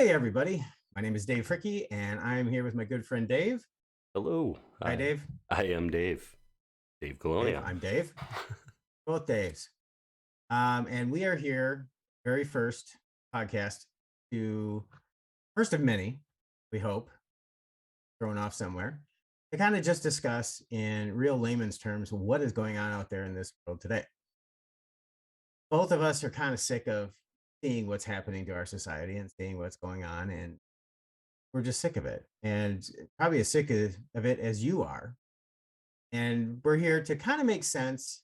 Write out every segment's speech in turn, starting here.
Hey, everybody. My name is Dave Fricky, and I'm here with my good friend Dave. Hello, Hi, Dave. I am Dave. Dave Dave, Colonia. I'm Dave. Both Daves. And we are here, very first podcast to, first of many, we hope, thrown off somewhere, to kind of just discuss in real layman's terms what is going on out there in this world today. Both of us are kind of sick of seeing what's happening to our society and seeing what's going on, and we're just sick of it. And probably as sick of it as you are. And we're here to kind of make sense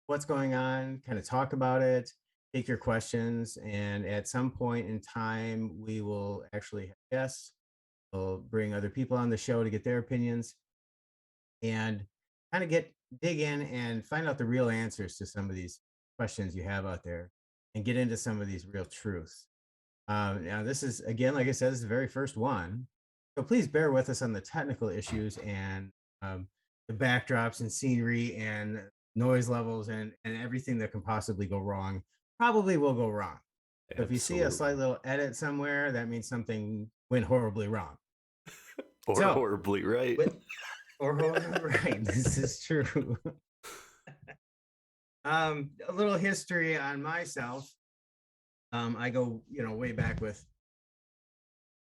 what's going on, kind of talk about it, take your questions, and at some point in time, we will actually have guests. We'll bring other people on the show to get their opinions and kind of dig in and find out the real answers to some of these questions you have out there and get into some of these real truths. Now, this is, again, like I said, this is the very first one. So please bear with us on the technical issues and the backdrops and scenery and noise levels and everything that can possibly go wrong. Probably will go wrong. So if you see a slight Absolutely. little edit somewhere, that means something went horribly wrong. Or So, horribly right. with, or right, this is true. A little history on myself. I go, way back with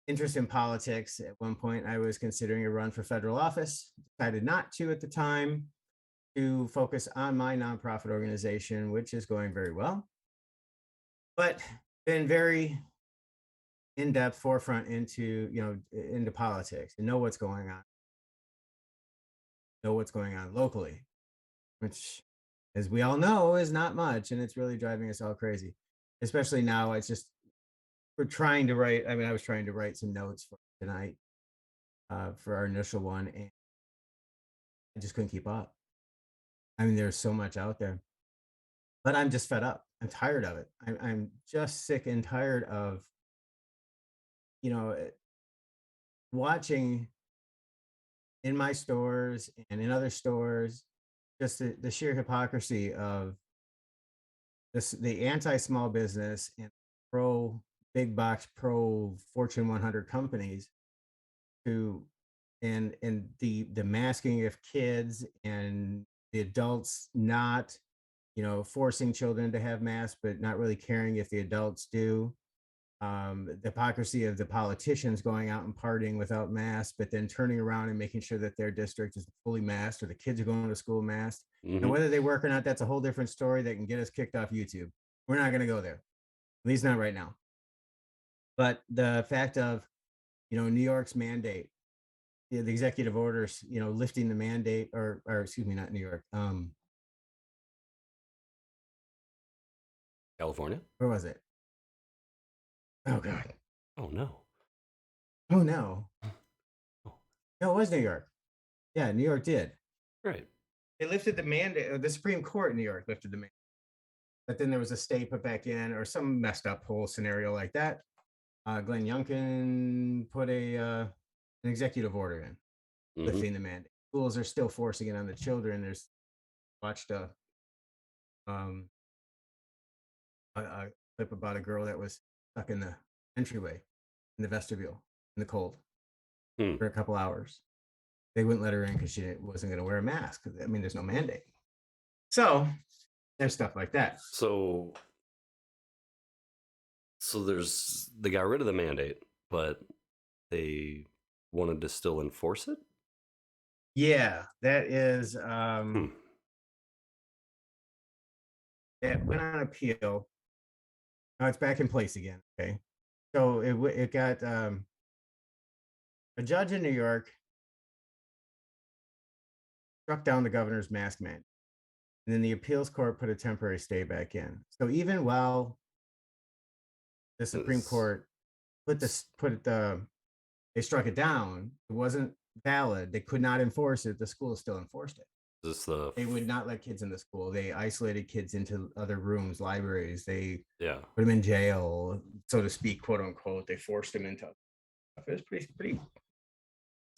interest in politics. At one point, I was considering a run for federal office, decided not to at the time to focus on my nonprofit organization, which is going very well, but been very in depth forefront into politics and know what's going on locally, which, as we all know, is not much. And it's really driving us all crazy, especially now. It's just, we're trying to write. I mean, I was trying to write some notes for tonight for our initial one, and I just couldn't keep up. I mean, there's so much out there, but I'm just fed up. I'm tired of it. I'm just sick and tired of, you know, watching in my stores and in other stores, just the sheer hypocrisy of the anti small business and pro big box, pro Fortune 100 companies who, and the masking of kids and the adults not, forcing children to have masks, but not really caring if the adults do. The hypocrisy of the politicians going out and partying without masks, but then turning around and making sure that their district is fully masked or the kids are going to school masked. And Hmm. whether they work or not, that's a whole different story that can get us kicked off YouTube. We're not going to go there, at least not right now. But the fact of, New York's mandate, the executive orders, lifting the mandate, or excuse me, not New York. California? Where was it? Oh God. Oh, no. Oh no. Oh, No, it was New York. Yeah, New York did. right. They lifted the mandate. The Supreme Court in New York lifted the mandate, but then there was a state put back in, or some messed up whole scenario like that. Glenn Youngkin put an executive order in Hmm. lifting the mandate. Schools are still forcing it on the children. There's watched um, a clip about a girl that was stuck in the entryway in the vestibule in the cold Hmm. for a couple hours. They wouldn't let her in because she wasn't going to wear a mask. I mean, there's no mandate. So there's stuff like that. So, they got rid of the mandate, but they wanted to still enforce it. Yeah, that is Hmm. it went on appeal. Now it's back in place again. Okay, so it got a judge in New York struck down the governor's mask mandate, and then the appeals court put a temporary stay back in. So even while the Supreme Is Court put they struck it down, it wasn't valid. They could not enforce it. The school still enforced it. this the They would not let kids in the school. They isolated kids into other rooms, libraries. They yeah? put them in jail, so to speak, quote unquote. They forced them into stuff. It was pretty.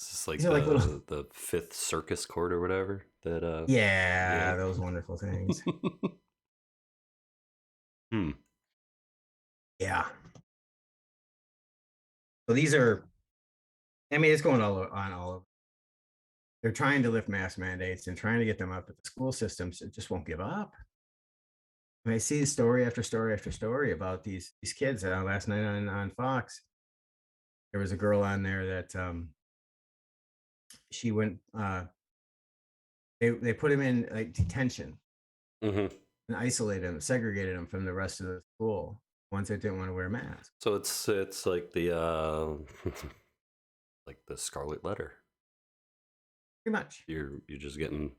Is this like These are like little, the Fifth Circus Court or whatever? That yeah. yeah, those wonderful things. Hmm. Yeah. So these are, I mean, it's going on all over. They're trying to lift mask mandates and trying to get them up, but the school systems just won't give up. I mean, I see story after story after story about these kids. Last night on Fox, there was a girl on there that she went. They put him in like detention Hmm. and isolated him, segregated him from the rest of the school once they didn't want to wear masks. So it's like the like the Scarlet Letter. Pretty much. You're just getting,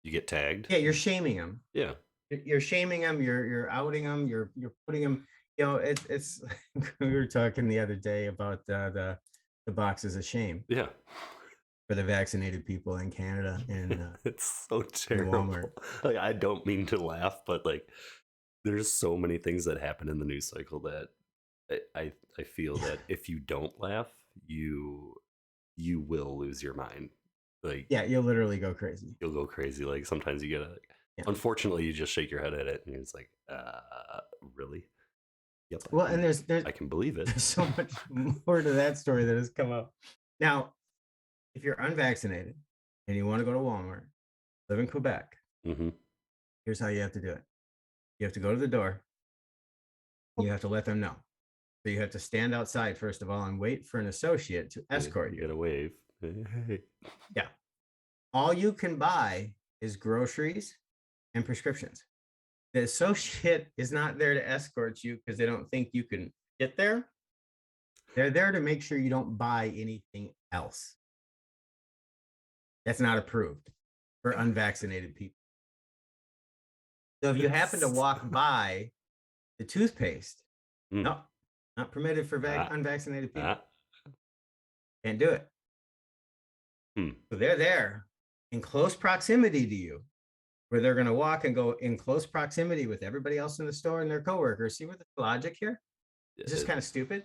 you get tagged. Yeah, you're shaming them. Yeah. You're shaming them. You're outing them. You're putting them. You know, it's. We were talking the other day about the boxes of shame Yeah. for the vaccinated people in Canada and It's so in terrible. Walmart. Like, I don't mean to laugh, but like there's so many things that happen in the news cycle that I feel that if you don't laugh, you will lose your mind. Like, Yeah, you'll literally go crazy. you'll go crazy. Like sometimes you get like, Yeah. unfortunately, you just shake your head at it and it's like, really? Yep. Well, and there's I can believe it. there's so much more to that story that has come up. Now, if you're unvaccinated and you want to go to Walmart, live in Quebec, Hmm. here's how you have to do it. You have to go to the door. You have to let them know. So you have to stand outside first of all and wait for an associate to escort You you. get a wave. Hey. Yeah. All you can buy is groceries and prescriptions. The associate is not there to escort you because they don't think you can get there. They're there to make sure you don't buy anything else that's not approved for unvaccinated people. So if you happen to walk by the toothpaste, Mm. no, not permitted for Ah. unvaccinated people. Ah. Can't do it. Hmm. So they're there in close proximity to you, where they're going to walk and go in close proximity with everybody else in the store and their coworkers. See what the logic here? It's just kind of stupid.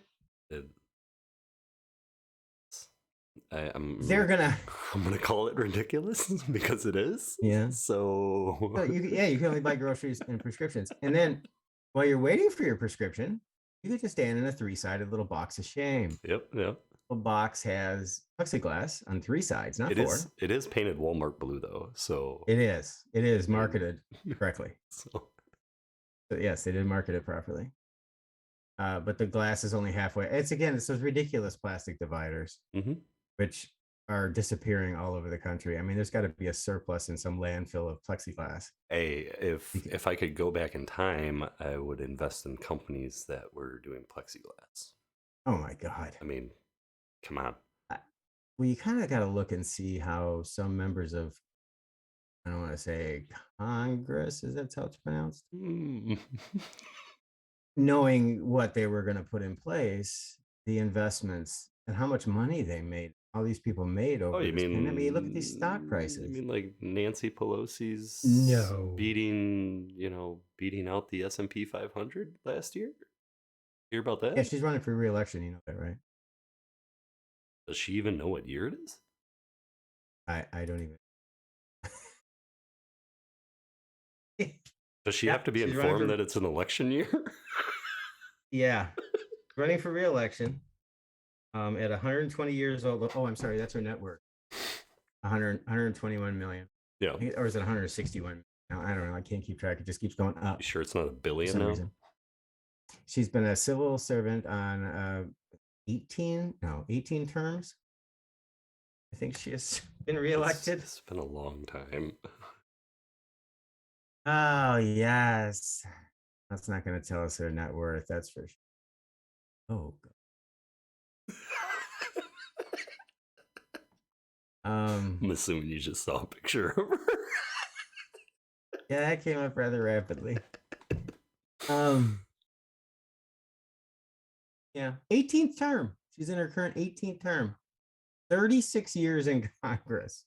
I'm They're gonna. I'm gonna call it ridiculous because it is. Yeah. So you can only buy groceries and prescriptions, and then while you're waiting for your prescription, you get to stand in a 3-sided little box of shame. Yep. The box has plexiglass on 3 sides, not 4. It is painted Walmart blue though, so It is marketed correctly. So But yes, they did market it properly. But the glass is only halfway. It's those ridiculous plastic dividers, Mhm. which are disappearing all over the country. I mean, there's got to be a surplus in some landfill of plexiglass. Hey, if I could go back in time, I would invest in companies that were doing plexiglass. Oh my God. I mean, come on. Well, you kind of got to look and see how some members of, I don't want to say Congress, is that how it's pronounced? Mm. Knowing what they were going to put in place, the investments, and how much money they made, all these people made over you this mean? pandemic. Look at these stock prices. You mean like Nancy Pelosi's beating out the S&P 500 last year? Hear about that? Yeah, she's running for re-election. You know that, right? Does she even know what year it is? I don't even. Does she Yeah, have to be she's running informed for- that it's an election year? Yeah, running for re-election. At 120 years old. Oh, I'm sorry, that's her net worth. 121 million. Yeah. Or is it 161? No, I don't know. I can't keep track. It just keeps going up. You sure it's not a For billion some now? reason. She's been a civil servant on 18 terms. I think she has been reelected. It's been a long time. Oh, yes. That's not going to tell us her net worth. That's for sure. Oh, God. I'm assuming you just saw a picture of her. Yeah, that came up rather rapidly. Yeah, 18th term. She's in her current 18th term. 36 years in Congress.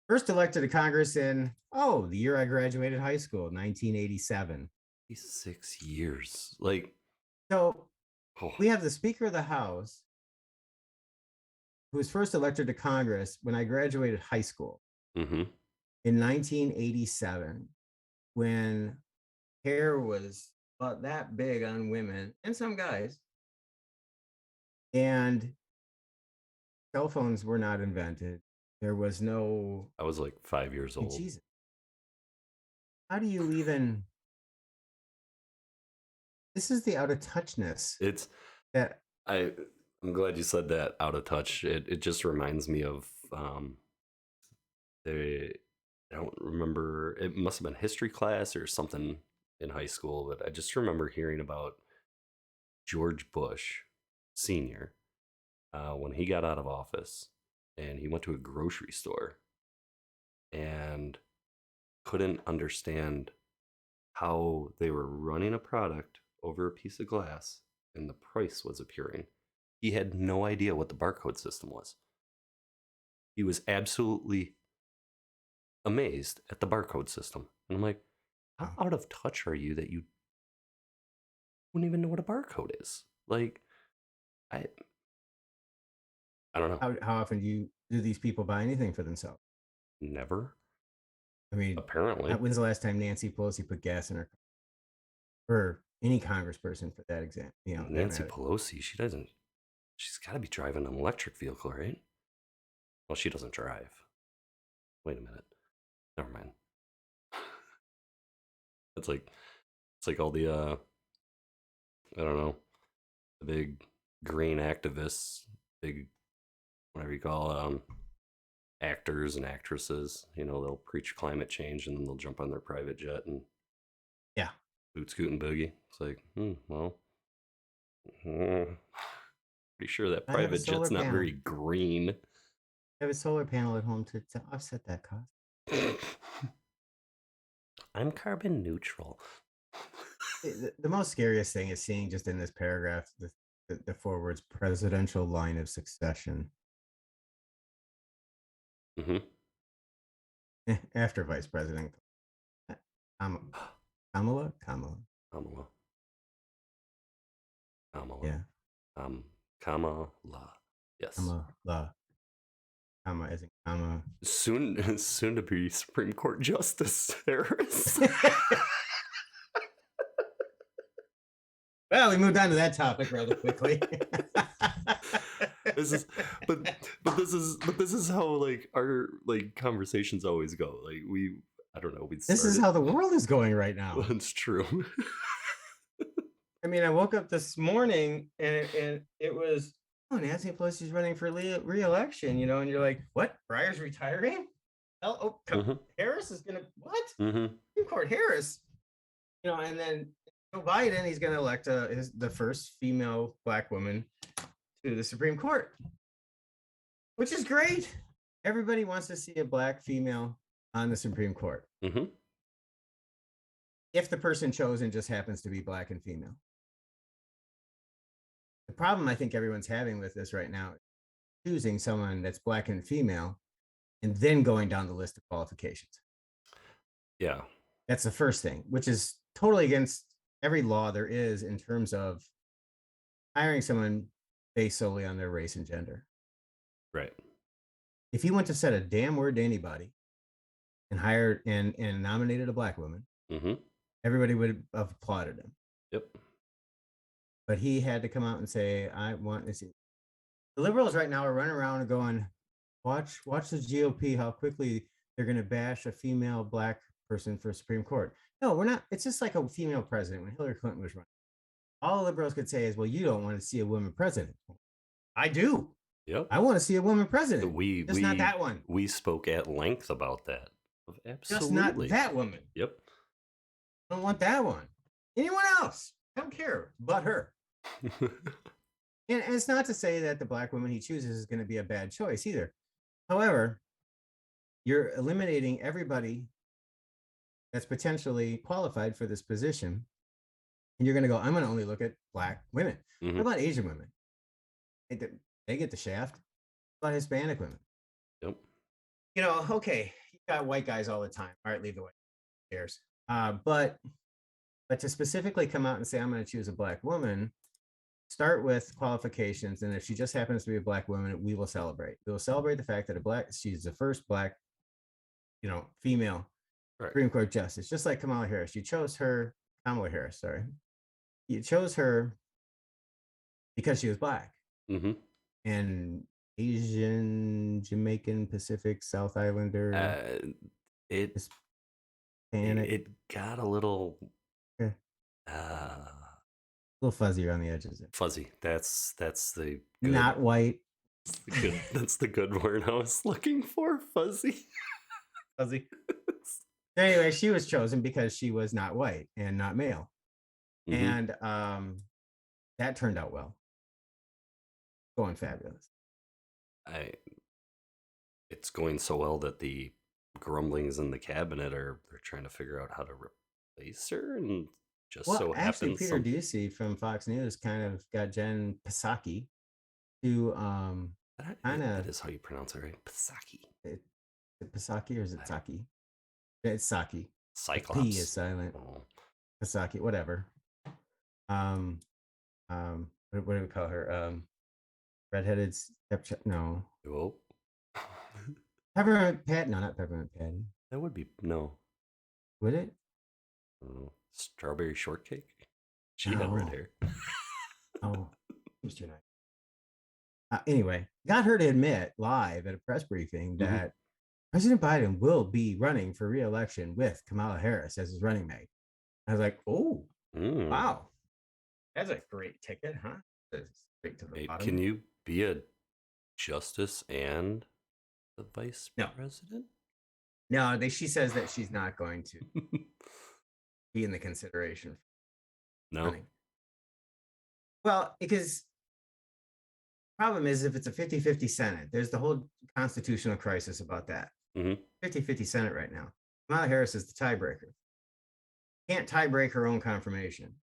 First elected to Congress in, the year I graduated high school, 1987. 6 years. Like, so we have the Speaker of the House, who was first elected to Congress when I graduated high school in 1987, when hair was about that big on women and some guys. And cell phones were not invented. There was no, I was like 5 years hey, old. Jesus, how do you even, this is the out of touchness It's that, I I'm glad you said that, out of touch. It just reminds me of the I don't remember, it must have been history class or something in high school, but I just remember hearing about George Bush Sr. When he got out of office, and he went to a grocery store and couldn't understand how they were running a product over a piece of glass and the price was appearing. He had no idea what the barcode system was. He was absolutely amazed at the barcode system. And I'm like, how out of touch are you that you wouldn't even know what a barcode is? Like, I I don't know. how often do these people buy anything for themselves? Never, I mean, apparently. when's the last time Nancy Pelosi put gas in her car? Or any congressperson for that example, that Nancy matter. Pelosi, she's got to be driving an electric vehicle, right? Well, she doesn't drive. Wait a minute. Never mind. It's like all the I don't know, the big green activists, big whatever you call actors and actresses. They'll preach climate change and then they'll jump on their private jet and Yeah. boot scoot and boogie. It's like, well, pretty sure that I have a private solar jet's not panel. very green. I have a solar panel at home to offset that cost. I'm carbon neutral. The most scariest thing is seeing just in this paragraph the four words presidential line of succession. Mm-hmm. After vice president. Kamala. Kamala. Yeah. Kamala. Yes. Kamala. Comma as in comma. Soon to be Supreme Court Justice Harris. Well, we moved on to that topic rather quickly. This is how like our like conversations always go. Like I don't know. This is how the world is going right now. That's true. I mean, I woke up this morning and it was, oh, Nancy Pelosi's running for re-election, and you're like, what? Breyer's retiring? Harris is gonna what? Supreme Court Harris, and then Joe Biden, he's gonna elect the first female Black woman to the Supreme Court, which is great. Everybody wants to see a Black female on the Supreme Court. If the person chosen just happens to be Black and female. The problem I think everyone's having with this right now is choosing someone that's Black and female and then going down the list of qualifications. Yeah. That's the first thing, which is totally against every law there is in terms of hiring someone based solely on their race and gender. Right. If you went to said a damn word to anybody and hired and nominated a Black woman, everybody would have applauded him. Yep. But he had to come out and say, I want to see. The liberals right now are running around and going, watch the GOP, how quickly they're going to bash a female Black person for Supreme Court. No, we're not. It's just like a female president when Hillary Clinton was running. All the liberals could say is, well, you don't want to see a woman president. I do. Yep. I want to see a woman president. Just not that one. We spoke at length about that. Absolutely. Just not that woman. Yep. I don't want that one. Anyone else? I don't care but her. And it's not to say that the Black woman he chooses is going to be a bad choice either. However, you're eliminating everybody that's potentially qualified for this position. And you're going to go, I'm going to only look at Black women. What about Asian women? They get the shaft. What about Hispanic women? Yep. Okay, you got white guys all the time. All right, leave the white chairs. But to specifically come out and say, I'm going to choose a Black woman, start with qualifications. And if she just happens to be a Black woman, we will celebrate. We will celebrate the fact that she's the first Black, female Supreme Court justice, just like Kamala Harris. You chose her, Kamala Harris, sorry. You chose her because she was Black. Mm-hmm. and Asian, Jamaican, Pacific, South Islander, Uh, it Hispanic. it got a little A uh little fuzzier on the edges there. fuzzy. That's the good. Not white. That's the good. That's the good word I was looking for. Fuzzy. Fuzzy. Anyway, she was chosen because she was not white and not male. Mm-hmm. And that turned out well. Going fabulous. I. It's going so well that the grumblings in the cabinet are they're trying to figure out how to replace her, and just Well, so actually, happens Peter Ducey from Fox News kind of got Jen Psaki to kind that of is how you pronounce it, right? Psaki. it, Psaki or is it Saki? It's Saki. The P is Cyclops. silent. Oh. Psaki, whatever. What do we call her? Redheaded stepchild? No. Oh. Peppermint Pat? No, not Peppermint Patty. That would be no. Would it? Strawberry shortcake. She had red No. hair. Oh, it was too nice. Anyway, got her to admit live at a press briefing that President Biden will be running for re-election with Kamala Harris as his running mate. I was like, oh, wow, that's a great ticket, huh? Straight to the Hey, bottom. can you be a justice and the vice No. president? No, she says that she's not going to be in the consideration. No. Running. Well, because problem is if it's a 50-50 Senate, there's the whole constitutional crisis about that. 50-50 Senate right now. Kamala Harris is the tiebreaker. Can't tie break her own confirmation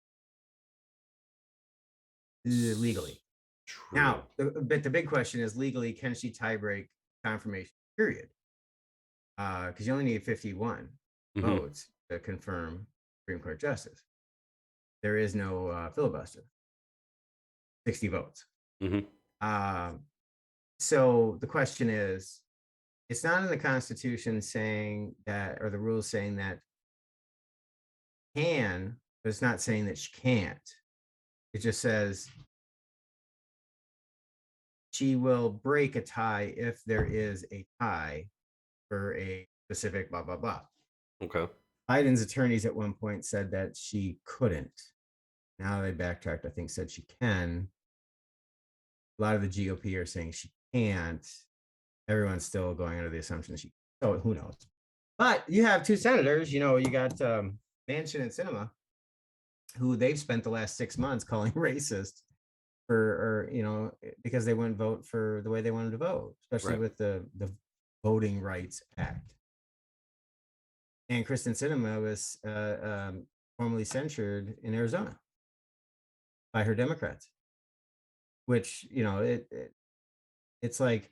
legally. True. Now, but the big question is legally, can she tie break confirmation period? Because you only need 51 votes to confirm Supreme Court justice. There is no filibuster. 60 votes. So the question is, it's not in the Constitution saying that, or the rules saying that can, but it's not saying that she can't. It just says she will break a tie if there is a tie for a specific blah, blah, blah. Okay. Biden's attorneys at one point said that she couldn't. Now they backtracked, I think said she can. A lot of the GOP are saying she can't. Everyone's still going under the assumption that she, oh, who knows? But you have two senators, you got Manchin and Sinema, who they've spent the last 6 months calling racist because they wouldn't vote for the way they wanted to vote, especially with the Voting Rights Act. And Kristen Sinema was formally censured in Arizona by her Democrats, which, it's like,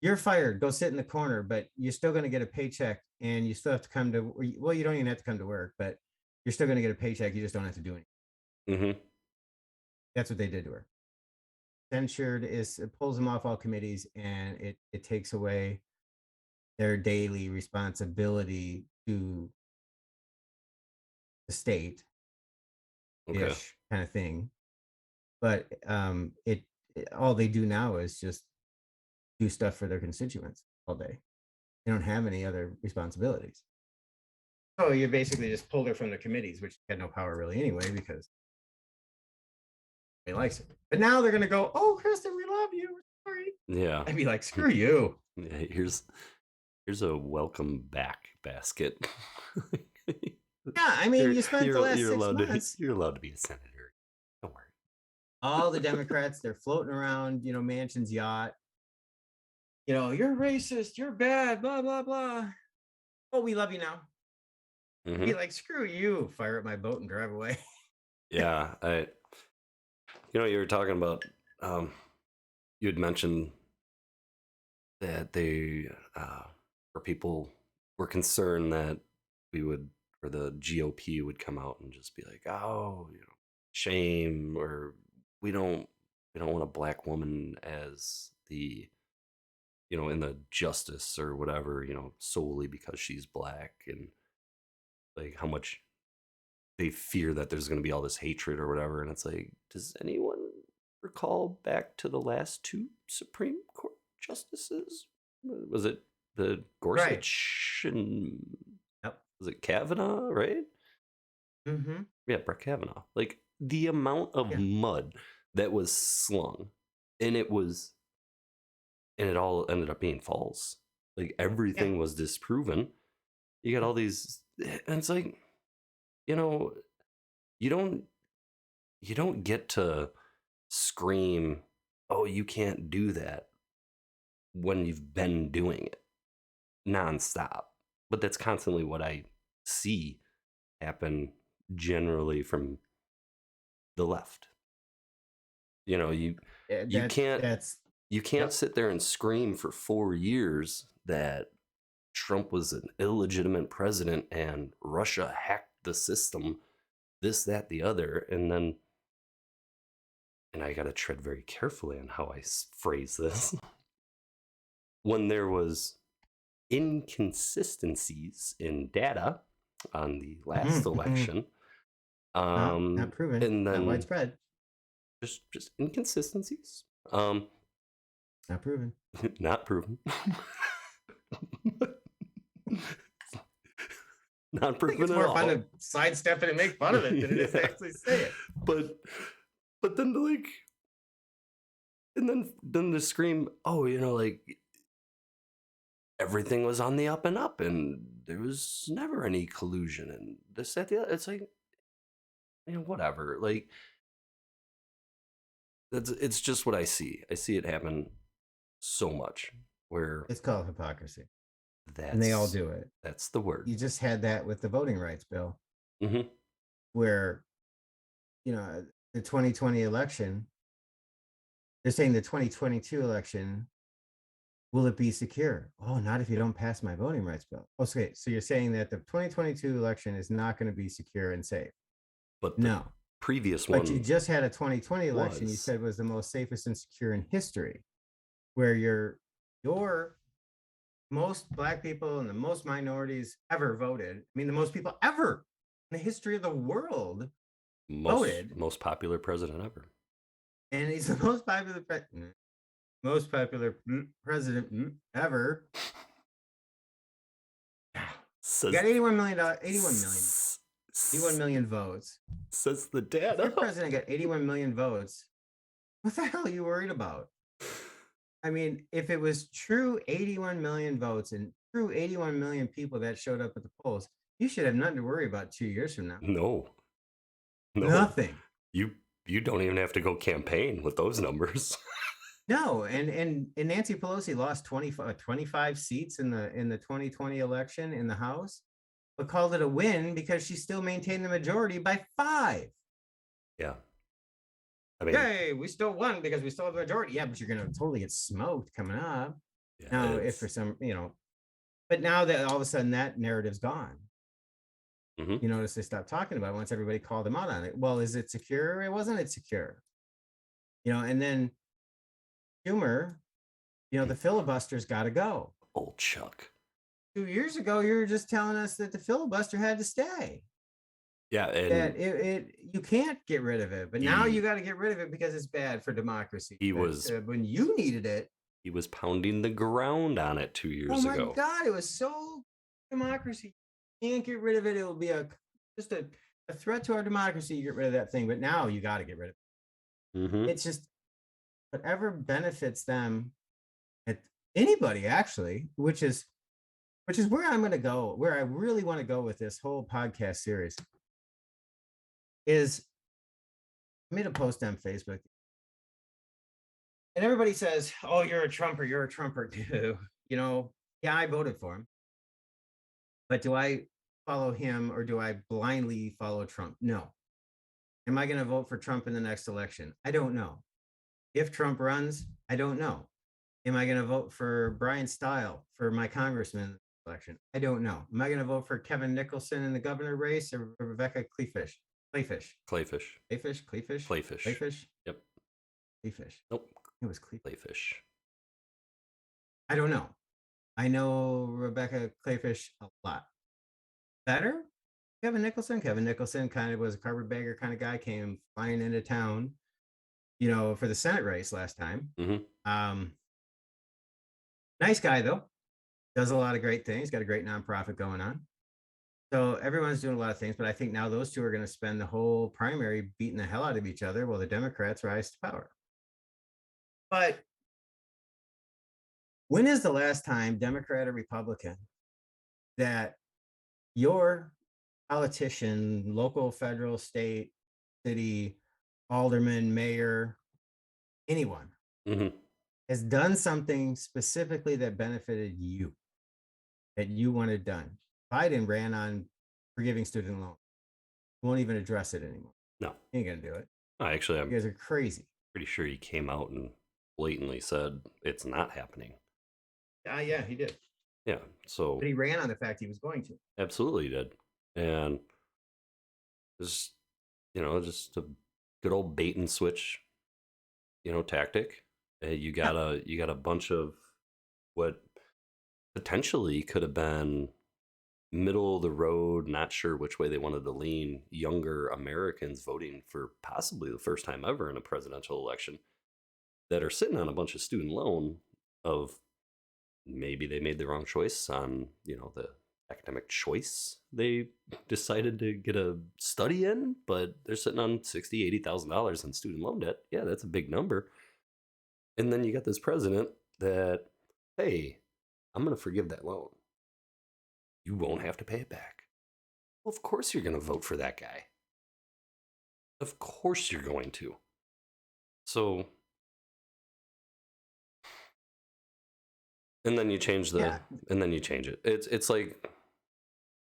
you're fired, go sit in the corner, but you're still going to get a paycheck and you still have to come to, well, you don't even have to come to work, but you're still going to get a paycheck. You just don't have to do anything. That's what they did to her. Censured it pulls them off all committees, and it takes away their daily responsibility to the state, ish kind of thing. But all they do now is just do stuff for their constituents all day. They don't have any other responsibilities. So you basically just pulled her from the committees, which had no power really anyway, because he likes it. But now they're going to go, oh, Kristen, we love you. We're sorry. Yeah. I'd be like, screw you. Yeah, here's a welcome back basket. Yeah, I mean, you spent the last 6 months. You're allowed to be a senator. Don't worry. All the Democrats, they're floating around, Manchin's yacht. You're racist. You're bad. Blah, blah, blah. Oh, we love you now. Be like, screw you. Fire up my boat and drive away. Yeah, you were talking about. You had mentioned that or people were concerned that or the GOP would come out and just be like, oh, shame, or we don't want a black woman as the, in the justice or whatever, solely because she's black, and like how much they fear that there's going to be all this hatred or whatever. And it's like, does anyone recall back to the last two Supreme Court justices. Was it the Right. Gorsuch and Yep. was it Kavanaugh, right? Mm-hmm. Yeah, Brett Kavanaugh. Like the amount of Yeah. mud that was slung, and it all ended up being false. Like everything was disproven. You got all these, and it's like, you know, you don't get to scream, "Oh, you can't do that," when you've been doing it nonstop. But that's constantly what I see happen generally from the left. You Yeah, you can't that's you can't yep. sit there and scream for 4 years that Trump was an illegitimate president and Russia hacked the system, this, that, the other, and I got to tread very carefully on how I phrase this. When there was inconsistencies in data on the last Mm-hmm. election, Not proven, and not then widespread, just inconsistencies, not proven. not proven, not I think proven it's at more fun all. to sidestep it and make fun of it than it is to actually say it. But then like, and then to scream, oh, like everything was on the up and up, and there was never any collusion, and this, that, the other. It's like, whatever. Like, it's just what I see. I see it happen so much where It's called hypocrisy, and they all that's do it. that's the word. You just had that with the voting rights bill, Mm-hmm. where the 2020 election. They're saying the 2022 election, will it be secure? Oh, not if you don't pass my voting rights bill. Okay, so you're saying that the 2022 election is not going to be secure and safe? But the No, previous but you one just had a 2020 election. You was said was the most safest and secure in history, where your most Black people and the most minorities ever voted. I mean, the most people ever in the history of the world voted, most popular president ever. and he's the most popular president ever. You got 81 million, 81 million votes. Says the If your data. president got 81 million votes, what the hell are you worried about? I mean, if it was true 81 million votes and true 81 million people that showed up at the polls, you should have nothing to worry about 2 years from now. No. Nothing. You don't even have to go campaign with those numbers. No, and Nancy Pelosi lost 25 seats in the 2020 election in the House, but called it a win because she still maintained the majority by 5. Yeah. I mean, Yay, we still won because we still have the majority. Yeah, but you're gonna totally get smoked coming up. yeah, Now, if for some, but now that all of a sudden that narrative's gone, mm-hmm. you notice they stopped talking about it once everybody called them out on it. Well, is it secure? It wasn't it secure? And then Schumer, the filibuster's got to go. Old Chuck. 2 years ago, you were just telling us that the filibuster had to stay. Yeah, and that you can't get rid of it, but now you got to get rid of it because it's bad for democracy. When you needed it. He was pounding the ground on it 2 years ago. Oh my God, it was so democracy. You can't get rid of it. It will be just a threat to our democracy. You get rid of that thing, but now you got to get rid of it. Mm-hmm. It's just whatever benefits them, anybody actually, which is where I'm going to go, where I really want to go with this whole podcast series. Is I made a post on Facebook, and everybody says, "Oh, you're a Trumper. You're a Trumper too." Yeah, I voted for him, but do I follow him or do I blindly follow Trump? No. Am I going to vote for Trump in the next election? I don't know. If Trump runs, I don't know. Am I going to vote for Brian Stile for my congressman election? I don't know. Am I going to vote for Kevin Nicholson in the governor race or Rebecca Clayfish? Clayfish. Yep. Clayfish. Nope. It was Clayfish. I don't know. I know Rebecca Clayfish a lot better. Kevin Nicholson kind of was a carpetbagger kind of guy, came flying into town, for the Senate race last time. Hmm. Um, nice guy though, does a lot of great things. Got a great nonprofit going on. So everyone's doing a lot of things, but I think now those two are going to spend the whole primary beating the hell out of each other while the Democrats rise to power. But when is the last time, Democrat or Republican, that your politician, local, federal, state, city, alderman, mayor, anyone Hmm. has done something specifically that benefited you, that you wanted done? Biden ran on forgiving student loans. Won't even address it anymore. No, He ain't gonna do it. actually, You I'm guys are crazy. pretty sure he came out and blatantly said it's not happening. Yeah, he did. Yeah, so But he ran on the fact he was going to. absolutely did, and just just a good old bait and switch, tactic. You got a bunch of what potentially could have been middle of the road, not sure which way they wanted to lean, younger Americans voting for possibly the first time ever in a presidential election that are sitting on a bunch of student loan of maybe they made the wrong choice on, the academic choice they decided to get a study in, but they're sitting on $60,000-$80,000 in student loan debt. Yeah, that's a big number. And then you got this president that, hey, I'm going to forgive that loan. You won't have to pay it back. Well, of course you're going to vote for that guy. Of course you're going to. So, and then you change Yeah, it. It's like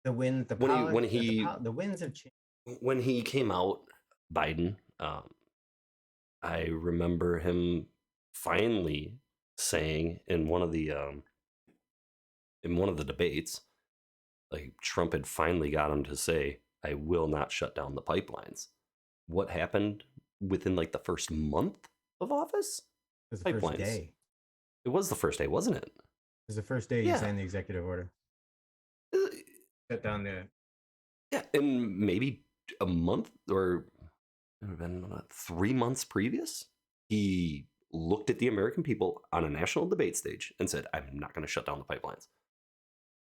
the wind, the when he power, the winds have changed. when he came out, Biden. I remember him finally saying in one of the debates, like Trump had finally got him to say, "I will not shut down the pipelines." What happened within like the first month of office? It was the first Pipelines. day. It was the first day, wasn't it? It was the first day you Yeah. signed the executive order. Uh, Shut down the. Yeah, and maybe a month or it would have been 3 months previous, he looked at the American people on a national debate stage and said, "I'm not going to shut down the pipelines."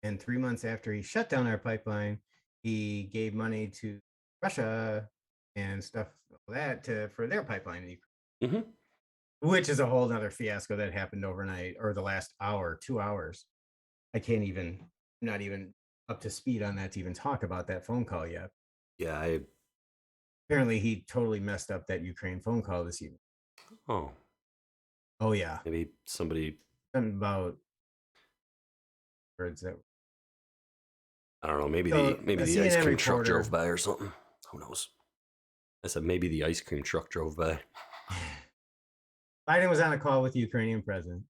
And 3 months after he shut down our pipeline, he gave money to Russia and stuff like that for their pipeline, Hmm. which is a whole other fiasco that happened overnight or the last hour, 2 hours. I can't even, not even up to speed on that to even talk about that phone call yet. Yeah, Apparently, he totally messed up that Ukraine phone call this evening. oh, Oh yeah, maybe somebody, something about words that. I don't know, maybe So maybe a the ice CNN cream truck reporter. drove by or something. Who knows? I said maybe the ice cream truck drove by. Biden was on a call with the Ukrainian president,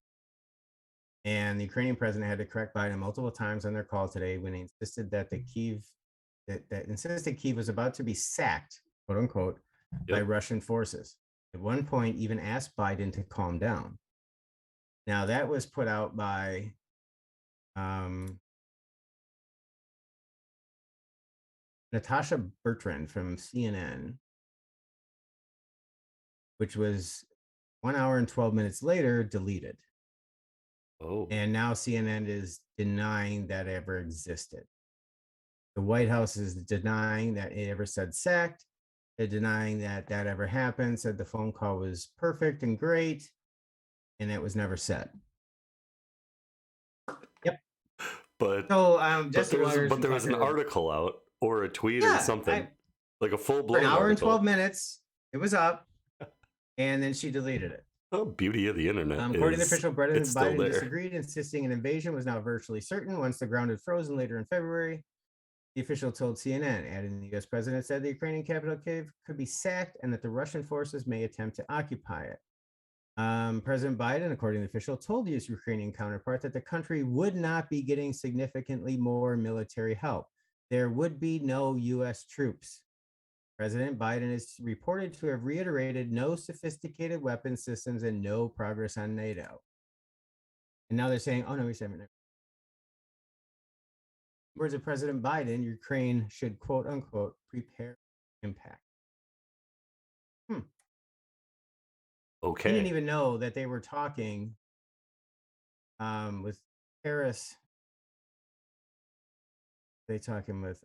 and the Ukrainian president had to correct Biden multiple times on their call today when he insisted that Kiev was about to be sacked, quote unquote, by Yep. Russian forces. At one point, even asked Biden to calm down. Now that was put out by Natasha Bertrand from CNN, which was 1 hour and 12 minutes later deleted. Oh, And now CNN is denying that ever existed. The White House is denying that it ever said sacked. They're denying that that ever happened, said the phone call was perfect and great, and it was never said. Yep. but So but Jesse Waters from there was an Tucker. article out or a tweet or Yeah, something, like a full for blown an hour and 12 article. minutes, it was up, and then she deleted it. The beauty of the internet According to is official, it's President still Biden there. disagreed, insisting an invasion was now virtually certain once the ground had frozen later in February. The official told CNN, adding the US president said the Ukrainian capital Kyiv could be sacked and that the Russian forces may attempt to occupy it. President Biden, according to the official, told his Ukrainian counterpart that the country would not be getting significantly more military help. There would be no US troops. President Biden is reported to have reiterated no sophisticated weapon systems and no progress on NATO. And now they're saying, oh, no, we said it. Words of President Biden, Ukraine should, quote unquote, prepare impact. He didn't Okay. even know that they were talking with Paris. They talking with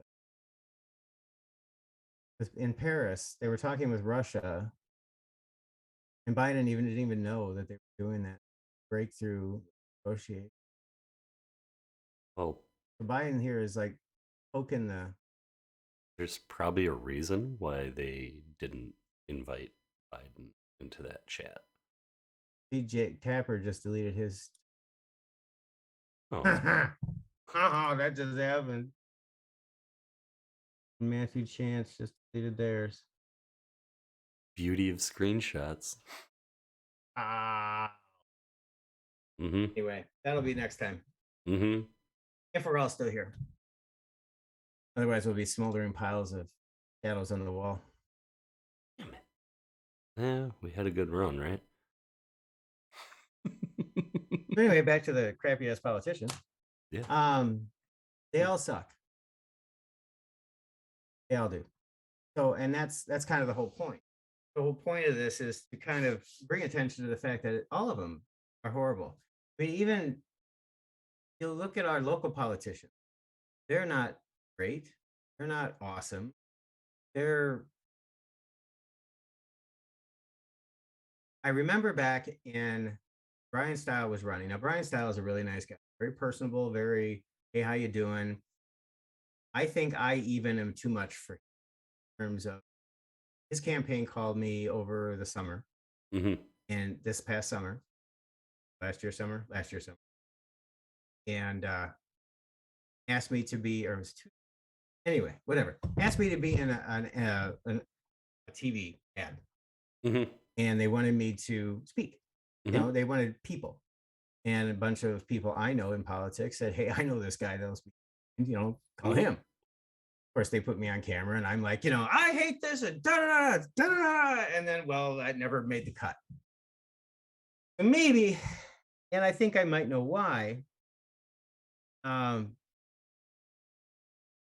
in Paris. They were talking with Russia, and Biden even didn't even know that they were doing that breakthrough negotiate. Well, So Biden here is like poking the there's probably a reason why they didn't invite Biden into that chat. DJ Tapper just deleted his. Oh, Oh, that just happened. Matthew Chance just deleted theirs. beauty of screenshots. Ah. Mm-hmm. Anyway, that'll be next time. Mm-hmm. If we're all still here. Otherwise, we'll be smoldering piles of shadows on the wall. Damn it. Yeah, we had a good run, right? Anyway, back to the crappy ass politicians. Yeah. They all suck. They all do. So, and that's kind of the whole point. The whole point of this is to kind of bring attention to the fact that all of them are horrible. I mean, even you look at our local politicians, they're not great. They're not awesome. They're, I remember back in Brian Style was running. Now, Brian Style is a really nice guy, very personable, very, hey, how you doing? I think I even am too much for him in terms of his campaign called me over the summer Mm-hmm. and this past summer, last year summer, and asked me to be, or it was two, anyway, whatever, asked me to be in a TV ad, Mm-hmm. and they wanted me to speak. You Mm-hmm. know, they wanted people, and a bunch of people I know in politics said, "Hey, I know this guy that'll speak. You know, call Mm-hmm. him." Of course, they put me on camera, and I'm like, you know, I hate this, and da da da da da, and then, well, I never made the cut. So maybe, and I think I might know why. Um,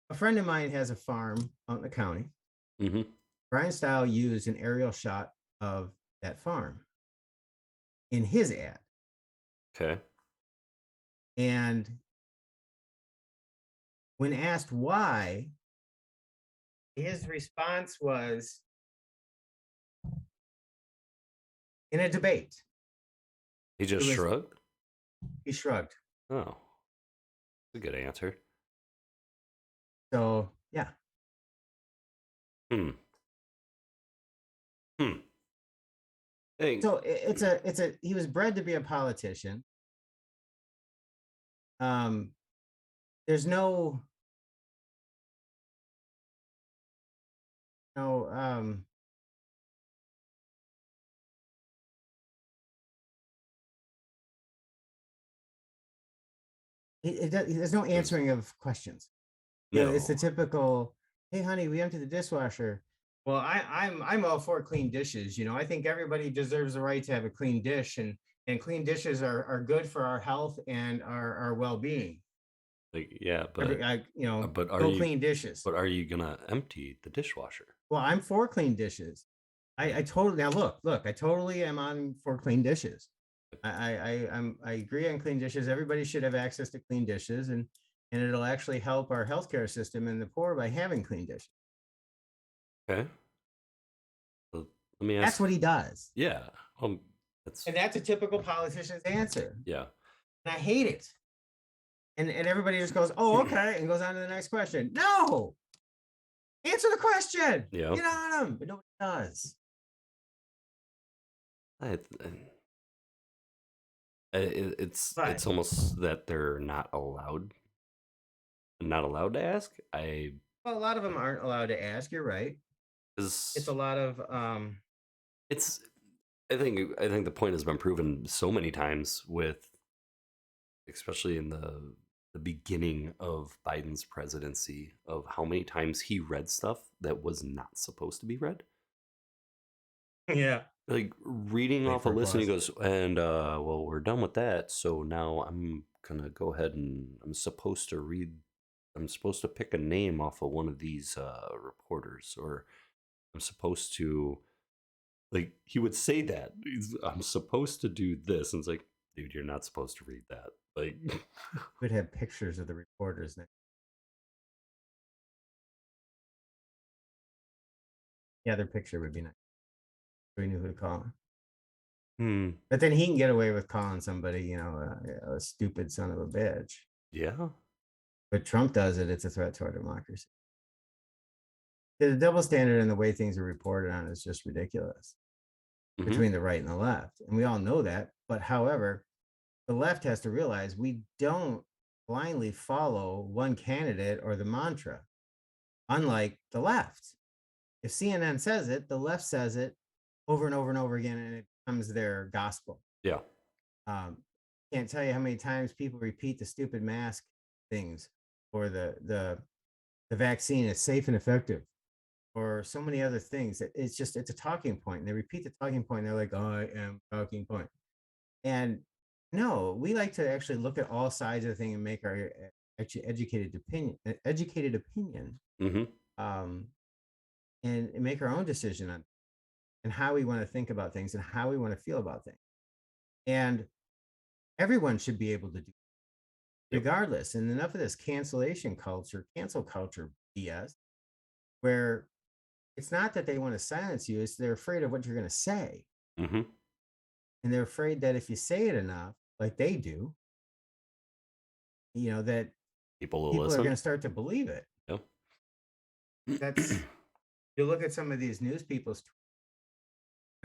a friend of mine has a farm out in the county. Mm-hmm. Brian Style used an aerial shot of that farm in his ad. Okay. And when asked why, his response was in a debate. He It just was, shrugged? he shrugged. Oh, that's a good answer. So, yeah. Hmm. Hmm. Hey. So he was bred to be a politician. Um, there's no, there's no There's answering of questions. You know, it's the no. typical, hey honey, we emptied the dishwasher. Well, I'm all for clean dishes. You know, I think everybody deserves the right to have a clean dish, and clean dishes are good for our health and our well-being. Like, yeah, You know, but are go you clean dishes. but are you gonna empty the dishwasher? Well, I'm for clean dishes. I totally, now look, I totally am on for clean dishes. I agree on clean dishes. Everybody should have access to clean dishes, and it'll actually help our healthcare system and the poor by having clean dishes. Okay. So let me That's ask. what he does. Yeah. That's And that's a typical politician's answer. yeah. And I hate it. And everybody just goes, oh, okay, and goes on to the next question. No, answer the question. Yeah. Get on them, but nobody does. I, it's But almost that they're not allowed to ask. well, a lot of them aren't allowed to ask. You're right. It's a Is lot of it's I think the point has been proven so many times with, especially in the beginning of Biden's presidency, of how many times he read stuff that was not supposed to be read. yeah. Like reading Wait off a for list, and he applause. goes, and well, we're done with that, so now I'm gonna go ahead and I'm supposed to pick a name off of one of these reporters, or I'm supposed to Like he would say that I'm supposed to do this, and it's like, dude, you're not supposed to read that. Like, Would have pictures of the reporters now. Yeah, their picture would be nice. We knew who to call. But then he can get away with calling somebody, a stupid son of a bitch. yeah, But Trump does it, it's a threat to our democracy. The double standard and the way things are reported on is just ridiculous between the right and the left. And we all know that. But however, the left has to realize we don't blindly follow one candidate or the mantra, unlike the left. If CNN says it, the left says it over and over and over again, and it becomes their gospel. yeah. Can't tell you how many times people repeat the stupid mask things, or the vaccine is safe and effective, or so many other things. It's a talking point, and they repeat the talking point. And they're like, "I am talking point," and no, we like to actually look at all sides of the thing and make our actually educated opinion, and make our own decision on and how we want to think about things and how we want to feel about things. And everyone should be able to do regardless. And enough of this cancel culture BS, where it's not that they want to silence you, it's they're afraid of what you're going to say. And they're afraid that if you say it enough, like they do, that People are going to start to believe it. Yep. That's you look at some of these news people's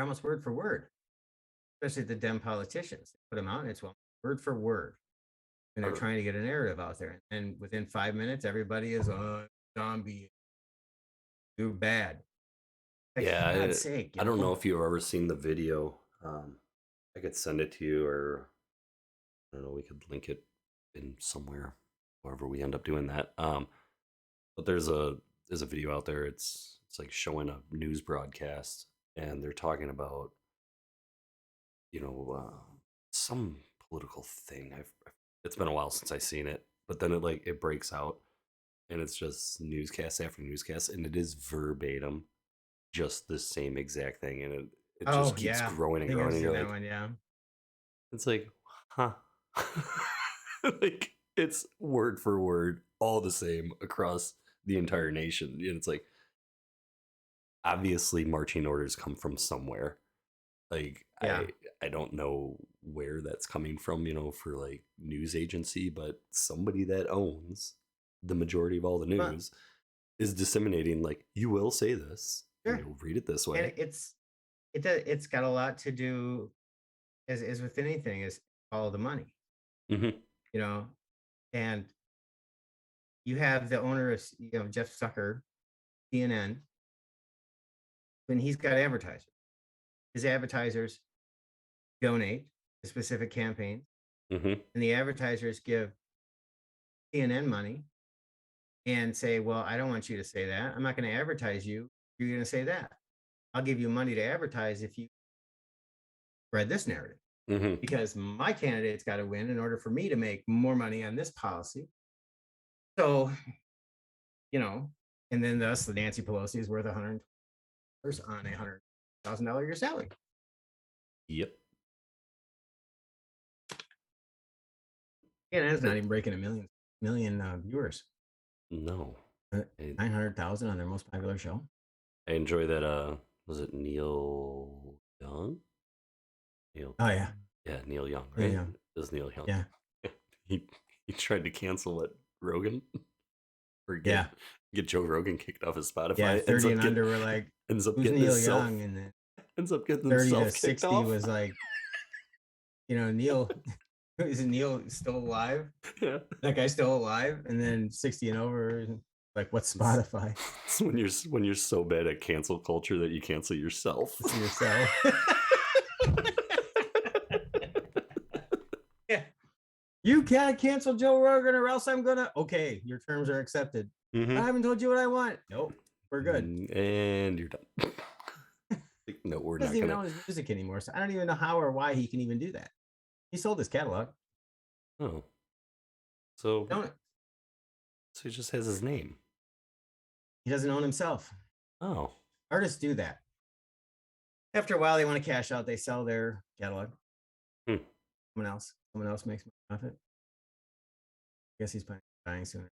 almost word for word, especially the Dem politicians. They put them out and it's word for word. And they're trying to get a narrative out there. And within 5 minutes, everybody is zombie. You're bad. Like, yeah, for God's sake, I don't know if you've ever seen the video. I could send it to you, or I don't know, we could link it in somewhere, wherever we end up doing that. But there's a video out there. It's like showing a news broadcast, and they're talking about some political thing. It's been a while since I've seen it, but then it breaks out, and it's just newscast after newscast, and it is verbatim, just the same exact thing, and it just keeps growing and growing. And you're like, it's like, huh? Like it's word for word, all the same across the entire nation, and it's like, obviously, marching orders come from somewhere. Like, I don't know where that's coming from, for like news agency, but somebody that owns the majority of all the news is disseminating, like, you will say this, and you'll read it this way. And it's got a lot to do, as with anything, is follow the money. And you have the owner of Jeff Zucker, CNN, and he's got advertisers. His advertisers donate to specific campaigns, and the advertisers give CNN money and say, well, I don't want you to say that. I'm not going to advertise you. You're going to say that. I'll give you money to advertise if you spread this narrative, because my candidate's got to win in order for me to make more money on this policy. So, and then thus the Nancy Pelosi is worth $100 on $100,000 your salary. Yep. Yeah, that's not even breaking a million viewers. No. 900,000 on their most popular show. I enjoy that. Was it Neil Young? Oh yeah. Yeah, Neil Young, right? Yeah. It was Neil Young. Yeah. He tried to cancel Rogan, or get Joe Rogan kicked off his Spotify. Yeah, 30 and under were like, ends up who's getting Neil Young, and then ends up getting 30 himself to 60 off. was like, Neil. Is Neil still alive? Yeah, that guy's still alive. And then 60 and over, like, what's Spotify? It's when you're so bad at cancel culture that you cancel yourself. Yeah. You can't cancel Joe Rogan, or else I'm gonna. Okay, your terms are accepted. I haven't told you what I want. Nope, we're good. And you're done. No, we're not. He doesn't even own his music anymore, so I don't even know how or why he can even do that. He sold his catalog. Oh, so he just has his name. He doesn't own himself. Oh, artists do that. After a while, they want to cash out. They sell their catalog. Hmm. Someone else makes money off it. I guess he's planning on dying sooner.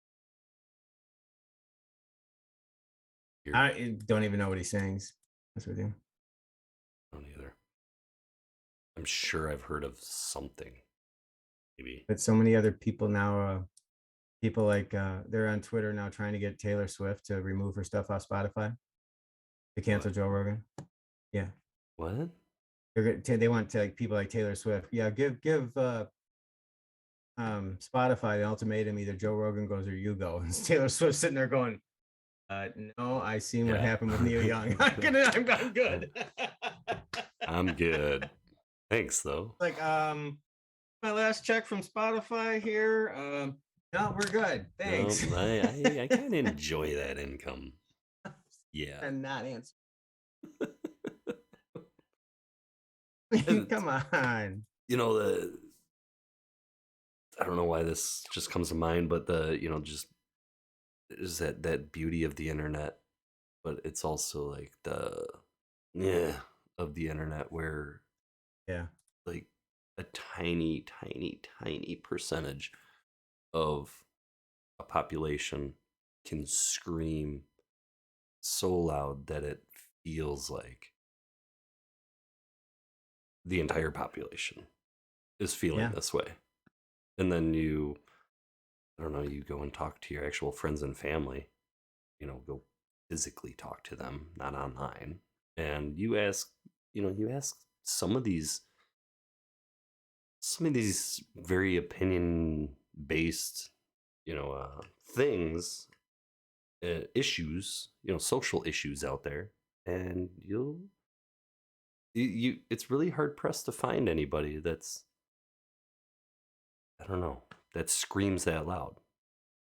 I don't even know what he sings. That's with you. I don't either. I'm sure I've heard of something. Maybe. But so many other people now, people like they're on Twitter now trying to get Taylor Swift to remove her stuff off Spotify to cancel Joe Rogan. Yeah. What? They want to, like, people like Taylor Swift. Yeah, give Spotify the ultimatum: either Joe Rogan goes or you go. And Taylor Swift sitting there going, no, I seen what happened with Neil Young. I'm good. I'm good. Thanks though. Like, my last check from Spotify here. No, we're good. Thanks. No, I kind of enjoy that income. Yeah. And not answer. Come on. You know, I don't know why this just comes to mind, but just is that beauty of the internet, but it's also like the of the internet where like a tiny, tiny, tiny percentage of a population can scream so loud that it feels like the entire population is feeling this way. And then I don't know, you go and talk to your actual friends and family, go physically talk to them, not online. And you ask some of these very opinion based, things, issues, social issues out there, and it's really hard pressed to find anybody that's, I don't know, that screams that loud,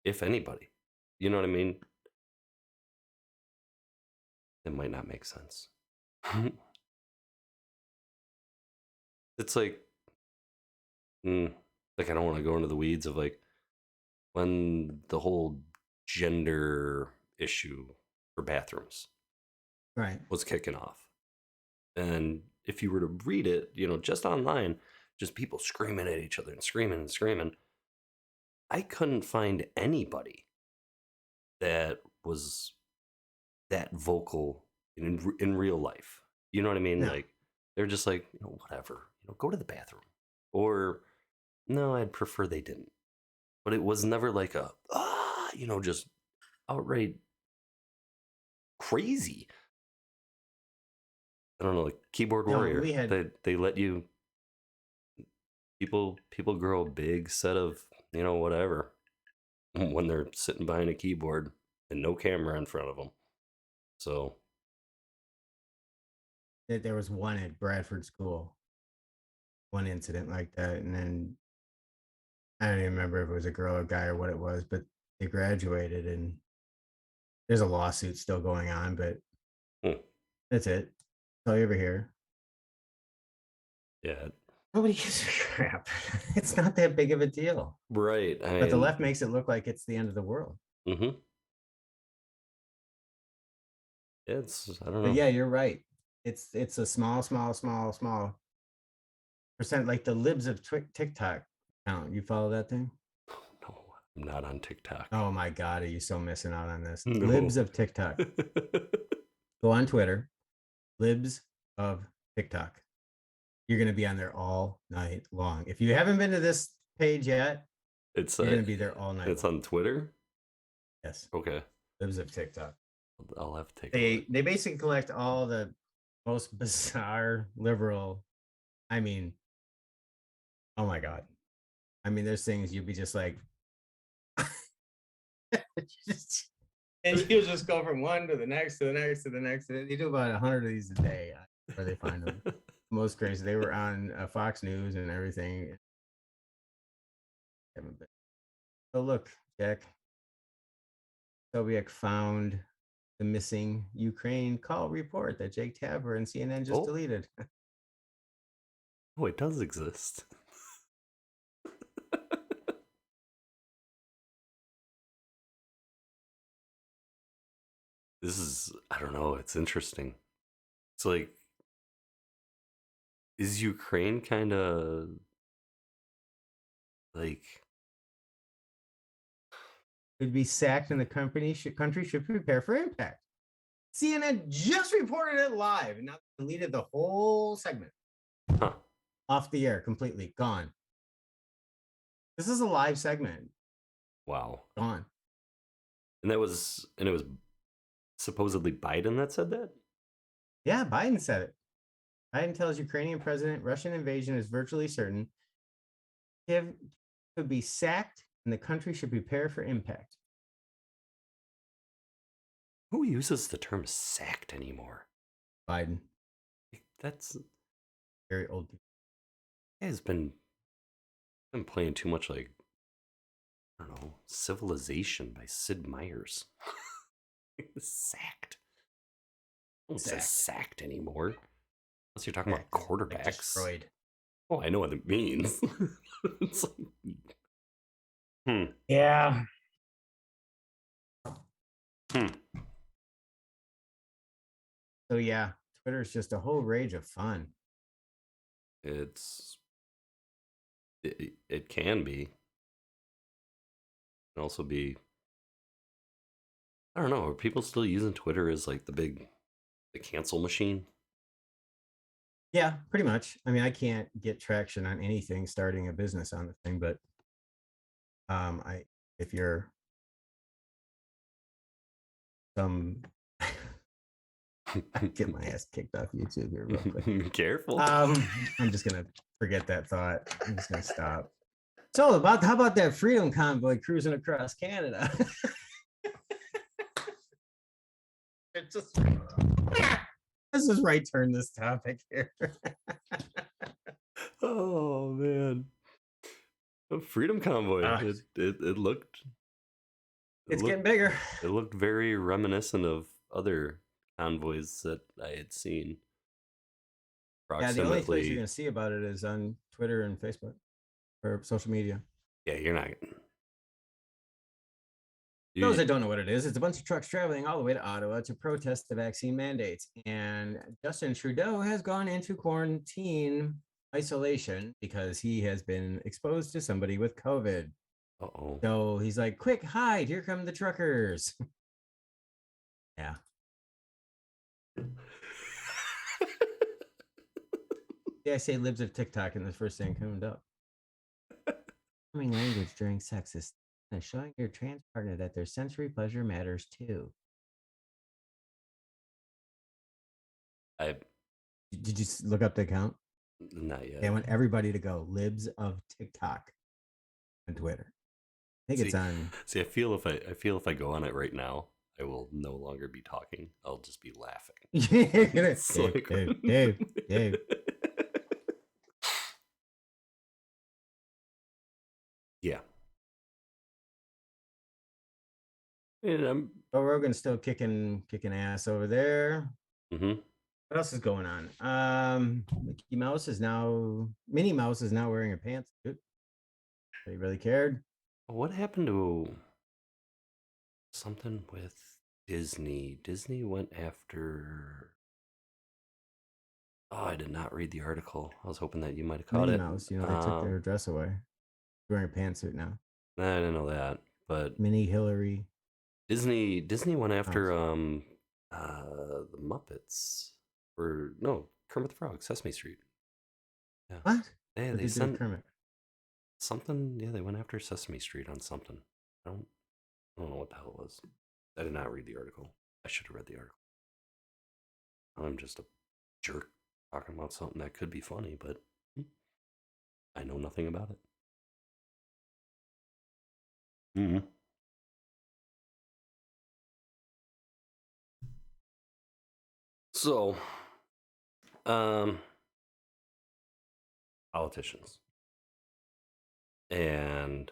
if anybody. You know what I mean? It might not make sense. It's like I don't want to go into the weeds of like when the whole gender issue for bathrooms was kicking off. And if you were to read it, just online, just people screaming at each other and screaming and screaming, I couldn't find anybody that was that vocal in real life. You know what I mean? No. Like, they're just like, whatever, go to the bathroom. Or, no, I'd prefer they didn't. But it was never like just outright crazy. I don't know, like Keyboard Warrior. They let you people grow a big set of, whatever, when they're sitting behind a keyboard and no camera in front of them. So there was one at Bradford School, one incident like that, and then I don't even remember if it was a girl or guy or what it was, but they graduated, and there's a lawsuit still going on, but that's it. That's all you ever hear. Yeah. Nobody gives a crap. It's not that big of a deal. Right. But the left makes it look like it's the end of the world. Mm-hmm. I don't know. But yeah, you're right. It's a small percent, like the libs of TikTok account. You follow that thing? No, I'm not on TikTok. Oh my God, are you so missing out on this? No. Libs of TikTok. Go on Twitter, libs of TikTok. You're going to be on there all night long. If you haven't been to this page yet, you're going to be there all night. It's on Twitter? Yes. Okay. Libs of TikTok. I'll have to take They basically collect all the most bizarre liberal. I mean, oh my God. I mean, there's things you'd be just like, and you just go from one to the next to the next to the next. You do about 100 of these a day where they find them. Most crazy. They were on Fox News and everything. Oh, look, Jack. Sobiek found the missing Ukraine call report that Jake Tapper and CNN just deleted. Oh, it does exist. This is, I don't know, it's interesting. It's like Is Ukraine kind of like Could be sacked and the country should prepare for impact. CNN just reported it live and now deleted the whole segment huh? off the air completely. Gone. This is a live segment. Wow. Gone. And it was supposedly Biden that said that? Yeah, Biden said it. Biden tells Ukrainian president Russian invasion is virtually certain. Kiev could be sacked and the country should prepare for impact. Who uses the term sacked anymore? Biden. That's Very old. has been playing too much like I don't know, Civilization by Sid Meier's. Sacked. No one says sacked anymore. Unless you're talking about quarterbacks. Like destroyed. Oh, I know what it means. It's like, Yeah. So yeah, Twitter is just a whole rage of fun. It can be. It can also be. I don't know. Are people still using Twitter as like the cancel machine? Yeah, pretty much. I mean, I can't get traction on anything starting a business on the thing, but if you're some I get my ass kicked off YouTube here real quick. Careful. I'm just gonna forget that thought. I'm just gonna stop. So how about that freedom convoy cruising across Canada? It's just let's just right turn this topic here. Oh man. A freedom convoy. It looked it's getting bigger. It looked very reminiscent of other convoys that I had seen. Yeah, the only place you're going to see about it is on Twitter and Facebook or social media. Yeah, you're not. Those that don't know what it is, it's a bunch of trucks traveling all the way to Ottawa to protest the vaccine mandates. And Justin Trudeau has gone into quarantine isolation because he has been exposed to somebody with COVID. Uh-oh. So he's like, quick, hide. Here come the truckers. Yeah. Yeah, I say libs of TikTok and the first thing comes up. Language during sex is showing your trans partner that their sensory pleasure matters too. Did you look up the account? Not yet. They want everybody to go libs of TikTok on Twitter. I think it's on. See, I feel if I go on it right now, I will no longer be talking. I'll just be laughing. Dave. Yeah. And Joe Rogan's still kicking ass over there. Mm-hmm. What else is going on? Minnie Mouse is now wearing her pants. They really cared. What happened to something with Disney? Disney went after. Oh, I did not read the article. I was hoping that you might have caught Minnie it. Mouse, they took their dress away. She's wearing a pantsuit now. I didn't know that, but Minnie Hillary. Disney went after the Muppets. Or no, Kermit the Frog, Sesame Street. Yeah. What? Yeah, they sent Kermit. Something. Yeah, they went after Sesame Street on something. I don't know what the hell it was. I did not read the article. I should have read the article. I'm just a jerk talking about something that could be funny, but I know nothing about it. Mm-hmm. So, politicians. And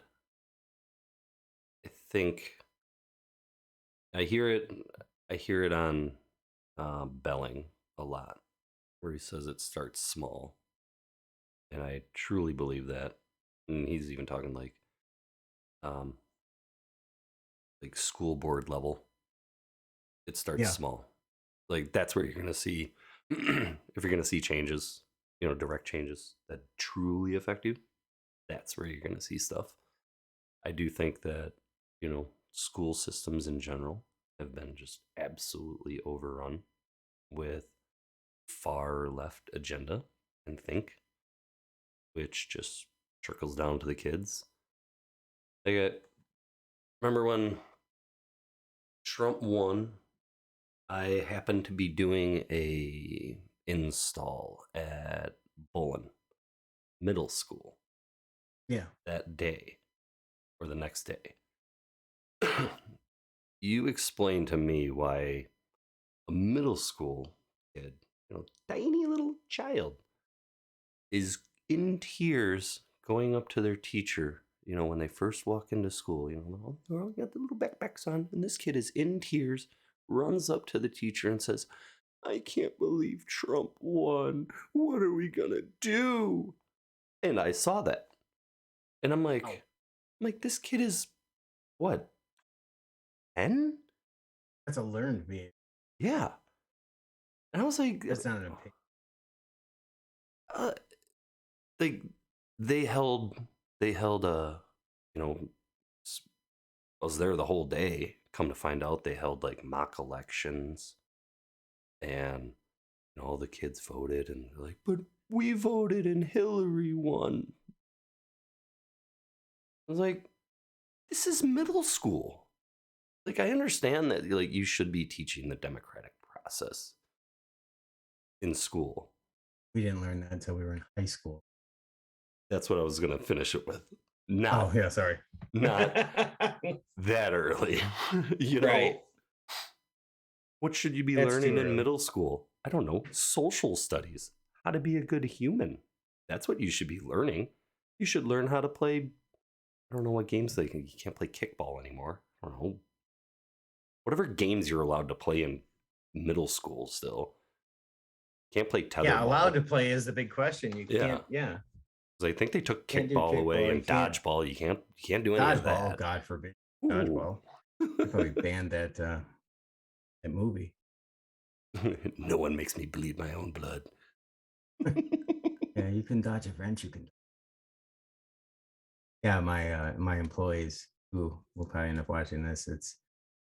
I think I hear it on Belling a lot, where he says it starts small. And I truly believe that. And he's even talking like school board level. It starts small. Like that's where you're gonna see if you're gonna see changes. direct changes that truly affect you, that's where you're going to see stuff. I do think that, school systems in general have been just absolutely overrun with far left agenda and think, which just trickles down to the kids. Like, remember when Trump won, I happened to be doing a install at Bullen Middle School Yeah. that day or the next day. You explain to me why a middle school kid, tiny little child, is in tears going up to their teacher, when they first walk into school, they're all got the little backpacks on, and this kid is in tears, runs up to the teacher and says, I can't believe Trump won. What are we gonna do? And I saw that. And I'm like, this kid is what? 10? That's a learned behavior. Yeah. And I was like, That's not an opinion. they they held I was there the whole day. Come to find out, they held like mock elections, and all the kids voted, and they're like, but we voted and Hillary won. I was like, this is middle school. Like, I understand that like you should be teaching the democratic process in school. We didn't learn that until we were in high school. That's what I was gonna finish it with. Oh yeah, sorry. Not that early. Right. What should you be That's learning too in early. middle school? I don't know. Social studies. How to be a good human. That's what you should be learning. You should learn how to play. I don't know what games you can't play kickball anymore. I don't know. Whatever games you're allowed to play in middle school still. Can't play tetherball. Yeah, allowed to play is the big question. You Yeah. can't. Yeah. I think they took Can't do kickball away kickball, and you can't- dodgeball. You can't do any of Dodgeball, that. God forbid. Ooh. Dodgeball. They probably banned that movie. No one makes me bleed my own blood. Yeah, you can dodge a wrench. You can. Yeah, my employees who will probably end up watching this. It's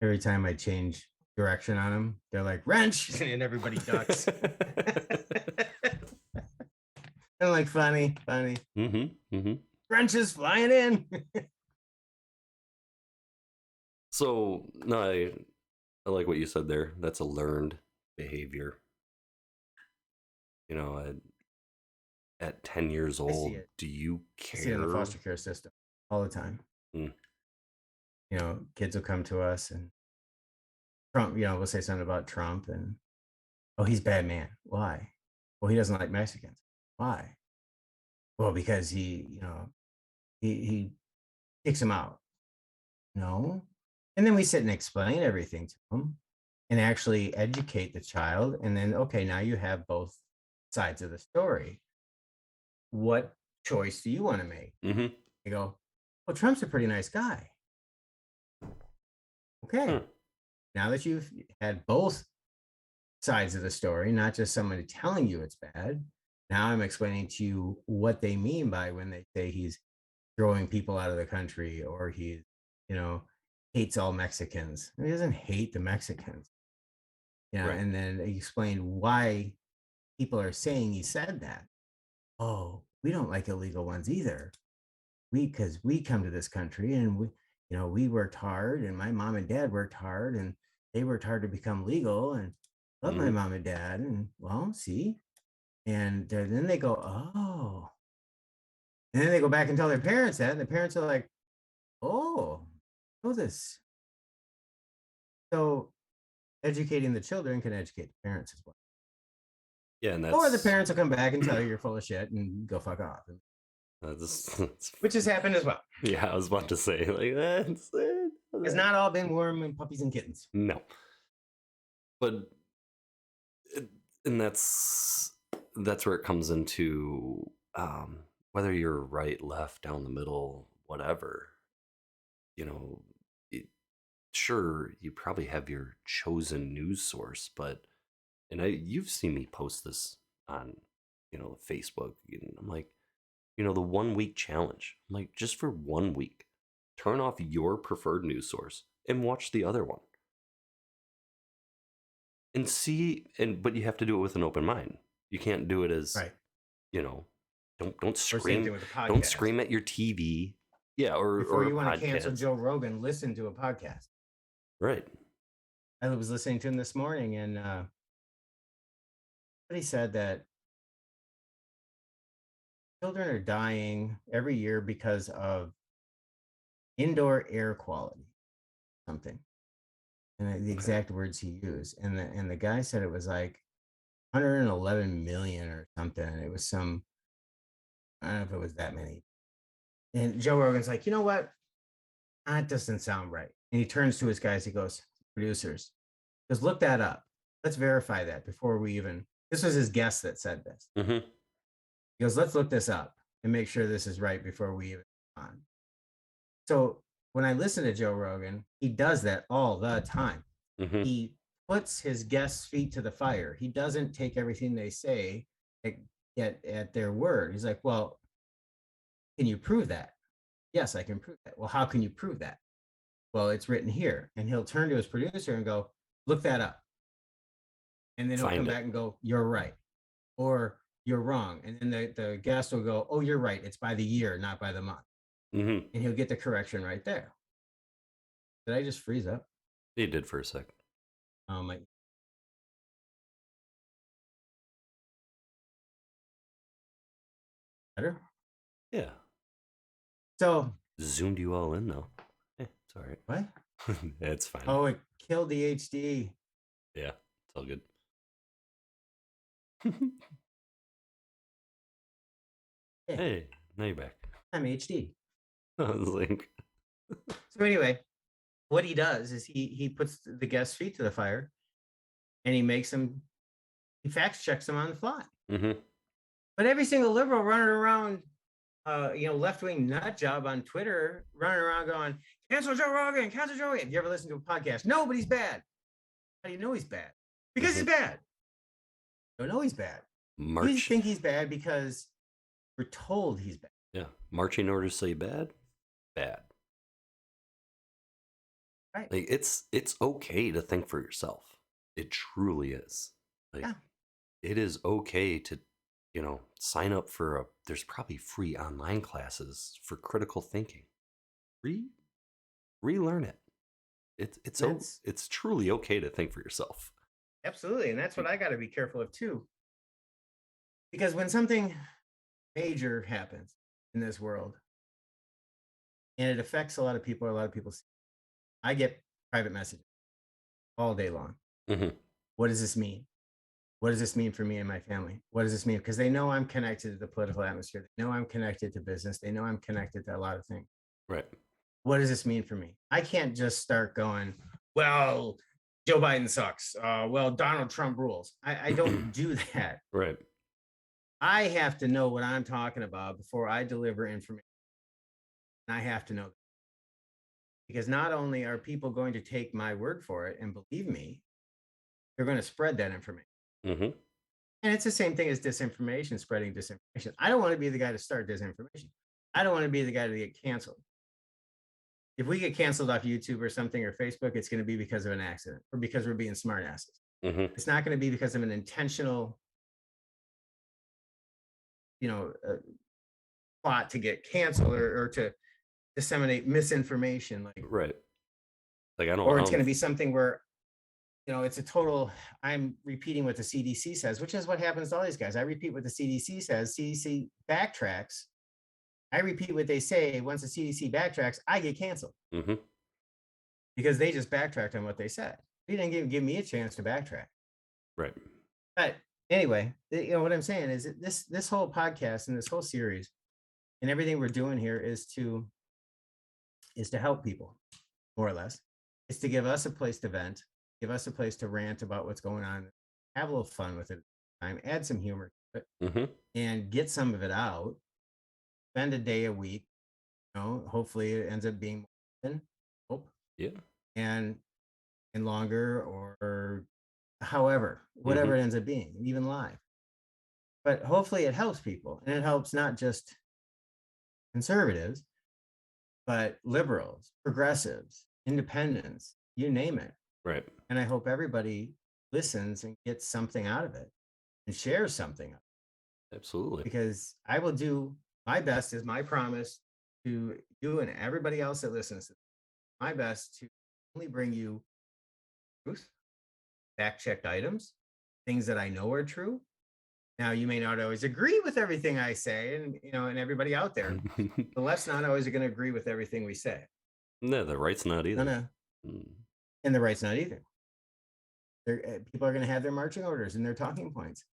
every time I change direction on them, they're like wrench, and everybody ducks. I'm like funny. Wrenches flying in. So no, I like what you said there. That's a learned behavior. At 10 years old, do you care? I see it in the foster care system all the time. Kids will come to us and Trump, we'll say something about Trump and, oh, he's a bad man. Why? Well, he doesn't like Mexicans. Why? Well, because he kicks him out. No. And then we sit and explain everything to him and actually educate the child. And then, okay, now you have both sides of the story. What choice do you want to make? Mm-hmm. You go, well, Trump's a pretty nice guy. Okay. Now that you've had both sides of the story, not just somebody telling you it's bad, now I'm explaining to you what they mean by when they say he's throwing people out of the country or he, hates all Mexicans. He doesn't hate the Mexicans. Right. And then he explained why people are saying he said that. Oh, we don't like illegal ones either. Because we come to this country and we worked hard, and my mom and dad worked hard, and they worked hard to become legal, and love my mom and dad, and well, see, and then they go, oh, and then they go back and tell their parents that, and the parents are like, oh, know this. So educating the children can educate the parents as well. Yeah, and or the parents will come back and tell you you're full of shit and go fuck off. Which has happened as well. Yeah, I was about to say, like, that's it. It's not all been warm and puppies and kittens. No. But, and that's where it comes into whether you're right, left, down the middle, whatever. Sure, you probably have your chosen news source, but, and you've seen me post this on Facebook. And I'm like, the 1 week challenge. I'm like, just for 1 week, turn off your preferred news source and watch the other one and see. But you have to do it with an open mind. You can't do it as, Right. you know, don't Or same scream, thing with the don't podcast. scream at your TV. Yeah, Before or you a want to cancel podcast. Joe Rogan, listen to a podcast. Right. I was listening to him this morning, and he said that children are dying every year because of indoor air quality, something. And the exact words he used. And the guy said it was like 111 million or something. It was some, I don't know if it was that many. And Joe Rogan's like, you know what? That doesn't sound right. And he turns to his guys, he goes, producers, goes, look that up. Let's verify that before we even, this was his guest that said this. Mm-hmm. He goes, let's look this up and make sure this is right before we even on. So when I listen to Joe Rogan, he does that all the time. Mm-hmm. He puts his guests' feet to the fire. He doesn't take everything they say at their word. He's like, well, can you prove that? Yes, I can prove that. Well, how can you prove that? Well, it's written here. And he'll turn to his producer and go, look that up. And then he'll come back and go, you're right. Or you're wrong. And then the guest will go, oh, you're right. It's by the year, not by the month. Mm-hmm. And he'll get the correction right there. Did I just freeze up? He did for a second. Better? Yeah. So zoomed you all in though. It's all right. What? It's fine. Oh, it killed the HD. Yeah, it's all good. Yeah. Hey, now you're back. I'm HD. Link. So anyway, what he does is he puts the guest's feet to the fire, and he makes them, he fact checks them on the fly. Mm-hmm. But every single liberal running around, left-wing nut job on Twitter, running around going, cancel Joe Rogan, cancel Joe Rogan. Have you ever listened to a podcast? No, but he's bad. How do you know he's bad? Because he's bad. Don't know he's bad. You think he's bad because we're told he's bad. Yeah. Marching orders say bad. Right. Like it's okay to think for yourself. It truly is. Like it is okay to, sign up for there's probably free online classes for critical thinking. Relearn it. It's truly okay to think for yourself. Absolutely. And that's what I got to be careful of too. Because when something major happens in this world and it affects a lot of people, I get private messages all day long. Mm-hmm. What does this mean? What does this mean for me and my family? What does this mean? Because they know I'm connected to the political atmosphere. They know I'm connected to business. They know I'm connected to a lot of things. Right. What does this mean for me? I can't just start going, well, Joe Biden sucks. Well, Donald Trump rules. I don't do that. Right. I have to know what I'm talking about before I deliver information. And I have to know. Because not only are people going to take my word for it and believe me, they're going to spread that information. Mm-hmm. And it's the same thing as disinformation, spreading disinformation. I don't want to be the guy to start disinformation. I don't want to be the guy to get canceled. If we get canceled off YouTube or something or Facebook, it's going to be because of an accident or because we're being smart asses. Mm-hmm. It's not going to be because of an intentional, plot to get canceled or to disseminate misinformation. Right. Like I don't. Or it's going to be something where, it's a total, I'm repeating what the CDC says, which is what happens to all these guys. I repeat what the CDC says. CDC backtracks. I repeat what they say. Once the CDC backtracks, I get canceled. Mm-hmm. Because they just backtracked on what they said. They didn't give me a chance to backtrack. Right. But anyway, what I'm saying is this whole podcast and this whole series and everything we're doing here is to help people, more or less. It's to give us a place to vent, give us a place to rant about what's going on, have a little fun with it, add some humor to it, and get some of it out. Spend a day a week, hopefully it ends up being more, hope. Yeah. And longer or however, whatever it ends up being, even live. but hopefully it helps people, and it helps not just conservatives, but liberals, progressives, independents, you name it. Right. And I hope everybody listens and gets something out of it and shares something, Absolutely. because I will do my best, is my promise to you and everybody else that listens, my best to only bring you truth, fact checked items, things that I know are true. Now, you may not always agree with everything I say, and and everybody out there, the left's not always going to agree with everything we say. No, the right's not No, either. no, Mm. and the right's not either. People are going to have their marching orders and their talking points,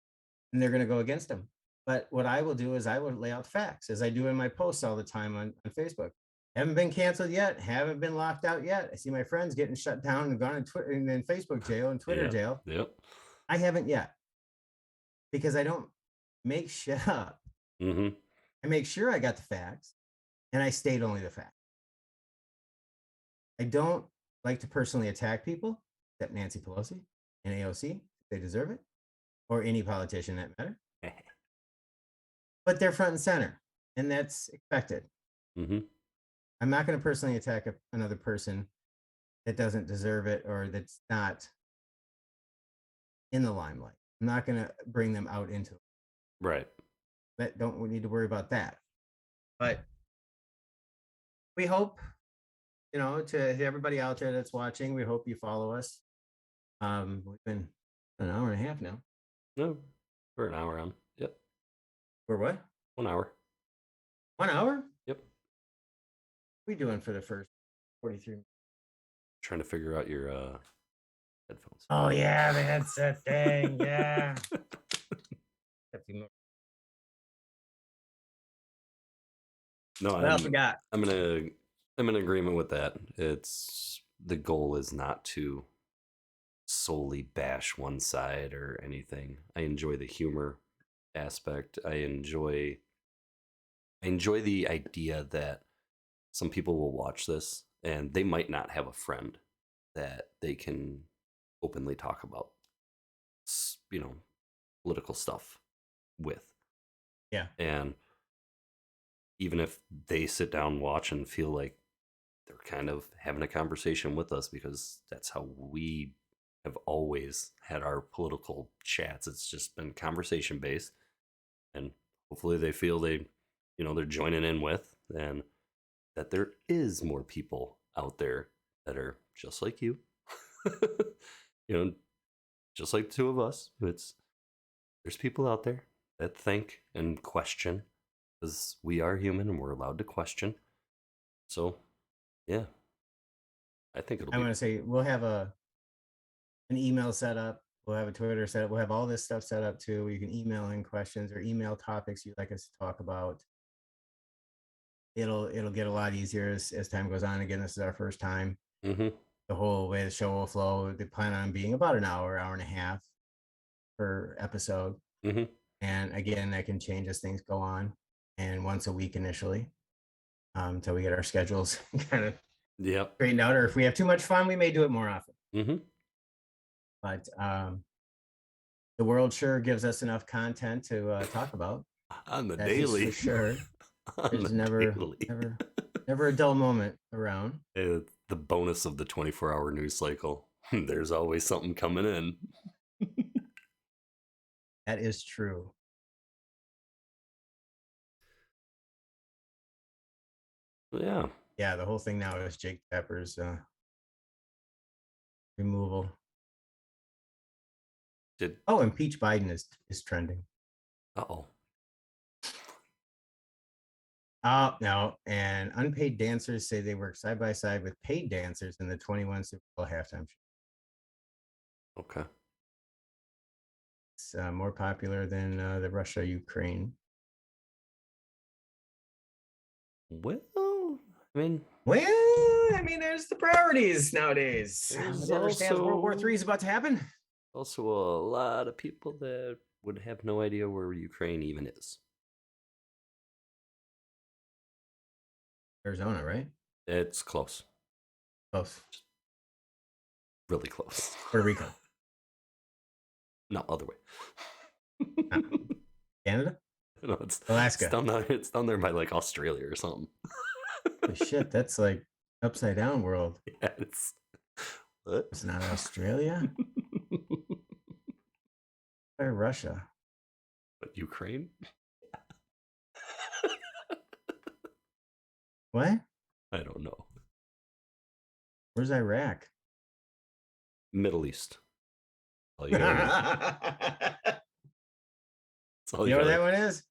and they're going to go against them. But what I will do is I will lay out facts, as I do in my posts all the time on Facebook. Haven't been canceled yet. Haven't been locked out yet. I see my friends getting shut down and gone in Twitter and then Facebook jail and Twitter Yeah. jail. Yep. I haven't yet, because I don't make shit up. Mm-hmm. I make sure I got the facts, and I state only the facts. I don't like to personally attack people, except Nancy Pelosi and AOC, if they deserve it, or any politician that matter. But they're front and center, and that's expected. Mm-hmm. I'm not going to personally attack another person that doesn't deserve it or that's not in the limelight. I'm not going to bring them out into Right. that. Don't we need to worry about that? But we hope, to everybody out there that's watching, we hope you follow us. We've been an hour and a half now. No, we're an hour on. Yep. We're what? 1 hour. 1 hour? Yep. What are we doing for the first 43 minutes? Trying to figure out your headphones. Oh, yeah, the headset thing. Yeah. No, What else we got? I'm in agreement with that. It's the goal is not to solely bash one side or anything. I enjoy the humor aspect. I enjoy the idea that some people will watch this and they might not have a friend that they can openly talk about political stuff with. Yeah. And even if they sit down and watch and feel like they're kind of having a conversation with us, because that's how we have always had our political chats. It's just been conversation based, and hopefully they feel they're joining in with, and that there is more people out there that are just like you, just like the two of us. There's people out there that think and question, because we are human and we're allowed to question. So, yeah, I think it'll I'm be. going to say we'll have an email set up. We'll have a Twitter set up. We'll have all this stuff set up too, where you can email in questions or email topics you'd like us to talk about. It'll get a lot easier as time goes on. Again, this is our first time. Mm-hmm. The whole way the show will flow, they plan on being about an hour and a half per episode. Mm-hmm. And again, that can change as things go on. And once a week initially, until we get our schedules kind of straightened out. Or if we have too much fun, we may do it more often. Mm-hmm. But the world sure gives us enough content to talk about On the that daily, is for sure. There's daily. never a dull moment around. The bonus of the 24-hour news cycle. There's always something coming in. That is true. Yeah. Yeah, the whole thing now is Jake Tapper's removal. Impeach Biden is trending. Uh-oh. Oh, no. And unpaid dancers say they work side by side with paid dancers in the 21 Super Bowl halftime show. Okay. It's more popular than the Russia-Ukraine. Well, I mean, there's the priorities nowadays. There's Understands World War III is about to happen. Also, a lot of people that would have no idea where Ukraine even is. Arizona, right? It's close. Close. Really close. Puerto Rico. No, other way. Canada? No, it's Alaska. It's down there by like Australia or something. Holy shit, that's like upside down world. Yeah, it's what? It's not Australia or Russia. What, Ukraine? What? I don't know. Where's Iraq? Middle East. All you gotta know. That's all You know where that one is?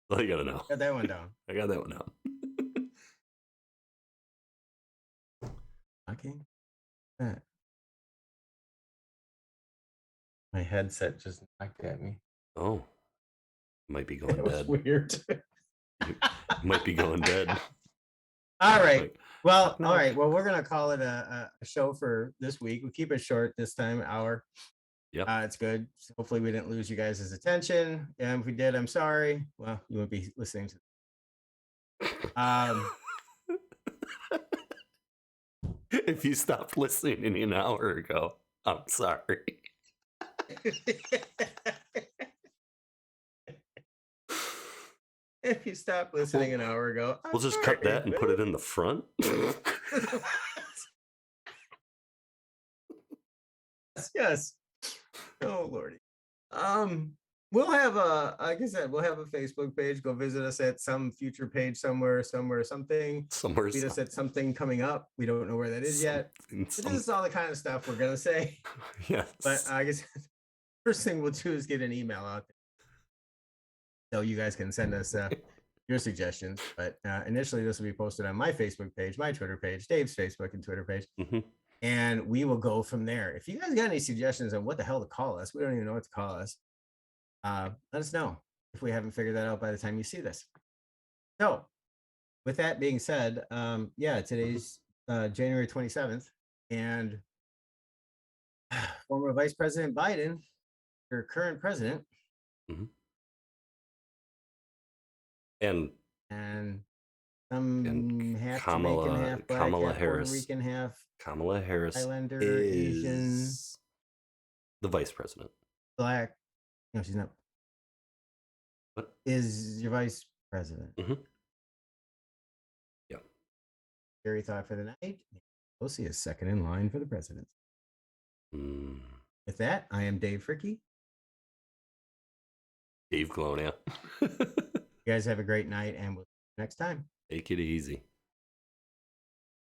all you gotta know. Got that one down. I got that one down. Okay. That. My headset just knocked at me. Oh, might be going That was dead. weird. Might be going dead. All right. Like, Well, knock, all knock. right. Well, we're gonna call it a show for this week. We keep it short this time, hour. Yep. It's good. Hopefully, we didn't lose you guys' attention. And if we did, I'm sorry. Well, you won't be listening to. If you stopped listening an hour ago, I'm sorry. If you stopped listening an hour ago, We'll just cut that and put it in the front. Yes. Oh lordy. We'll have a, like I said, we'll have a Facebook page. Go visit us at some future page somewhere, something. Somewhere. Tweet us at something coming up. We don't know where that is yet. But this is all the kind of stuff we're gonna say. Yes. But I guess first thing we'll do is get an email out there, so you guys can send us your suggestions. But initially, this will be posted on my Facebook page, my Twitter page, Dave's Facebook and Twitter page. Mm-hmm. And we will go from there. If you guys got any suggestions on what the hell to call us, we don't even know what to call us. Let us know if we haven't figured that out by the time you see this. So, with that being said, yeah, today's January 27th, and former Vice President Biden, your current president, Mm-hmm. and some half Kamala, Jamaican, half black, Kamala half Harris. Puerto Rican, half Kamala Harris Islander, is Asian, the vice president. black. No, she's not. What is your vice president? Mm-hmm. Yeah. Scary thought for the night. We'll see a second in line for the presidency. Mm. With that, I am Dave Fricky. Dave Glonia. You guys have a great night, and we'll see you next time. Take it easy.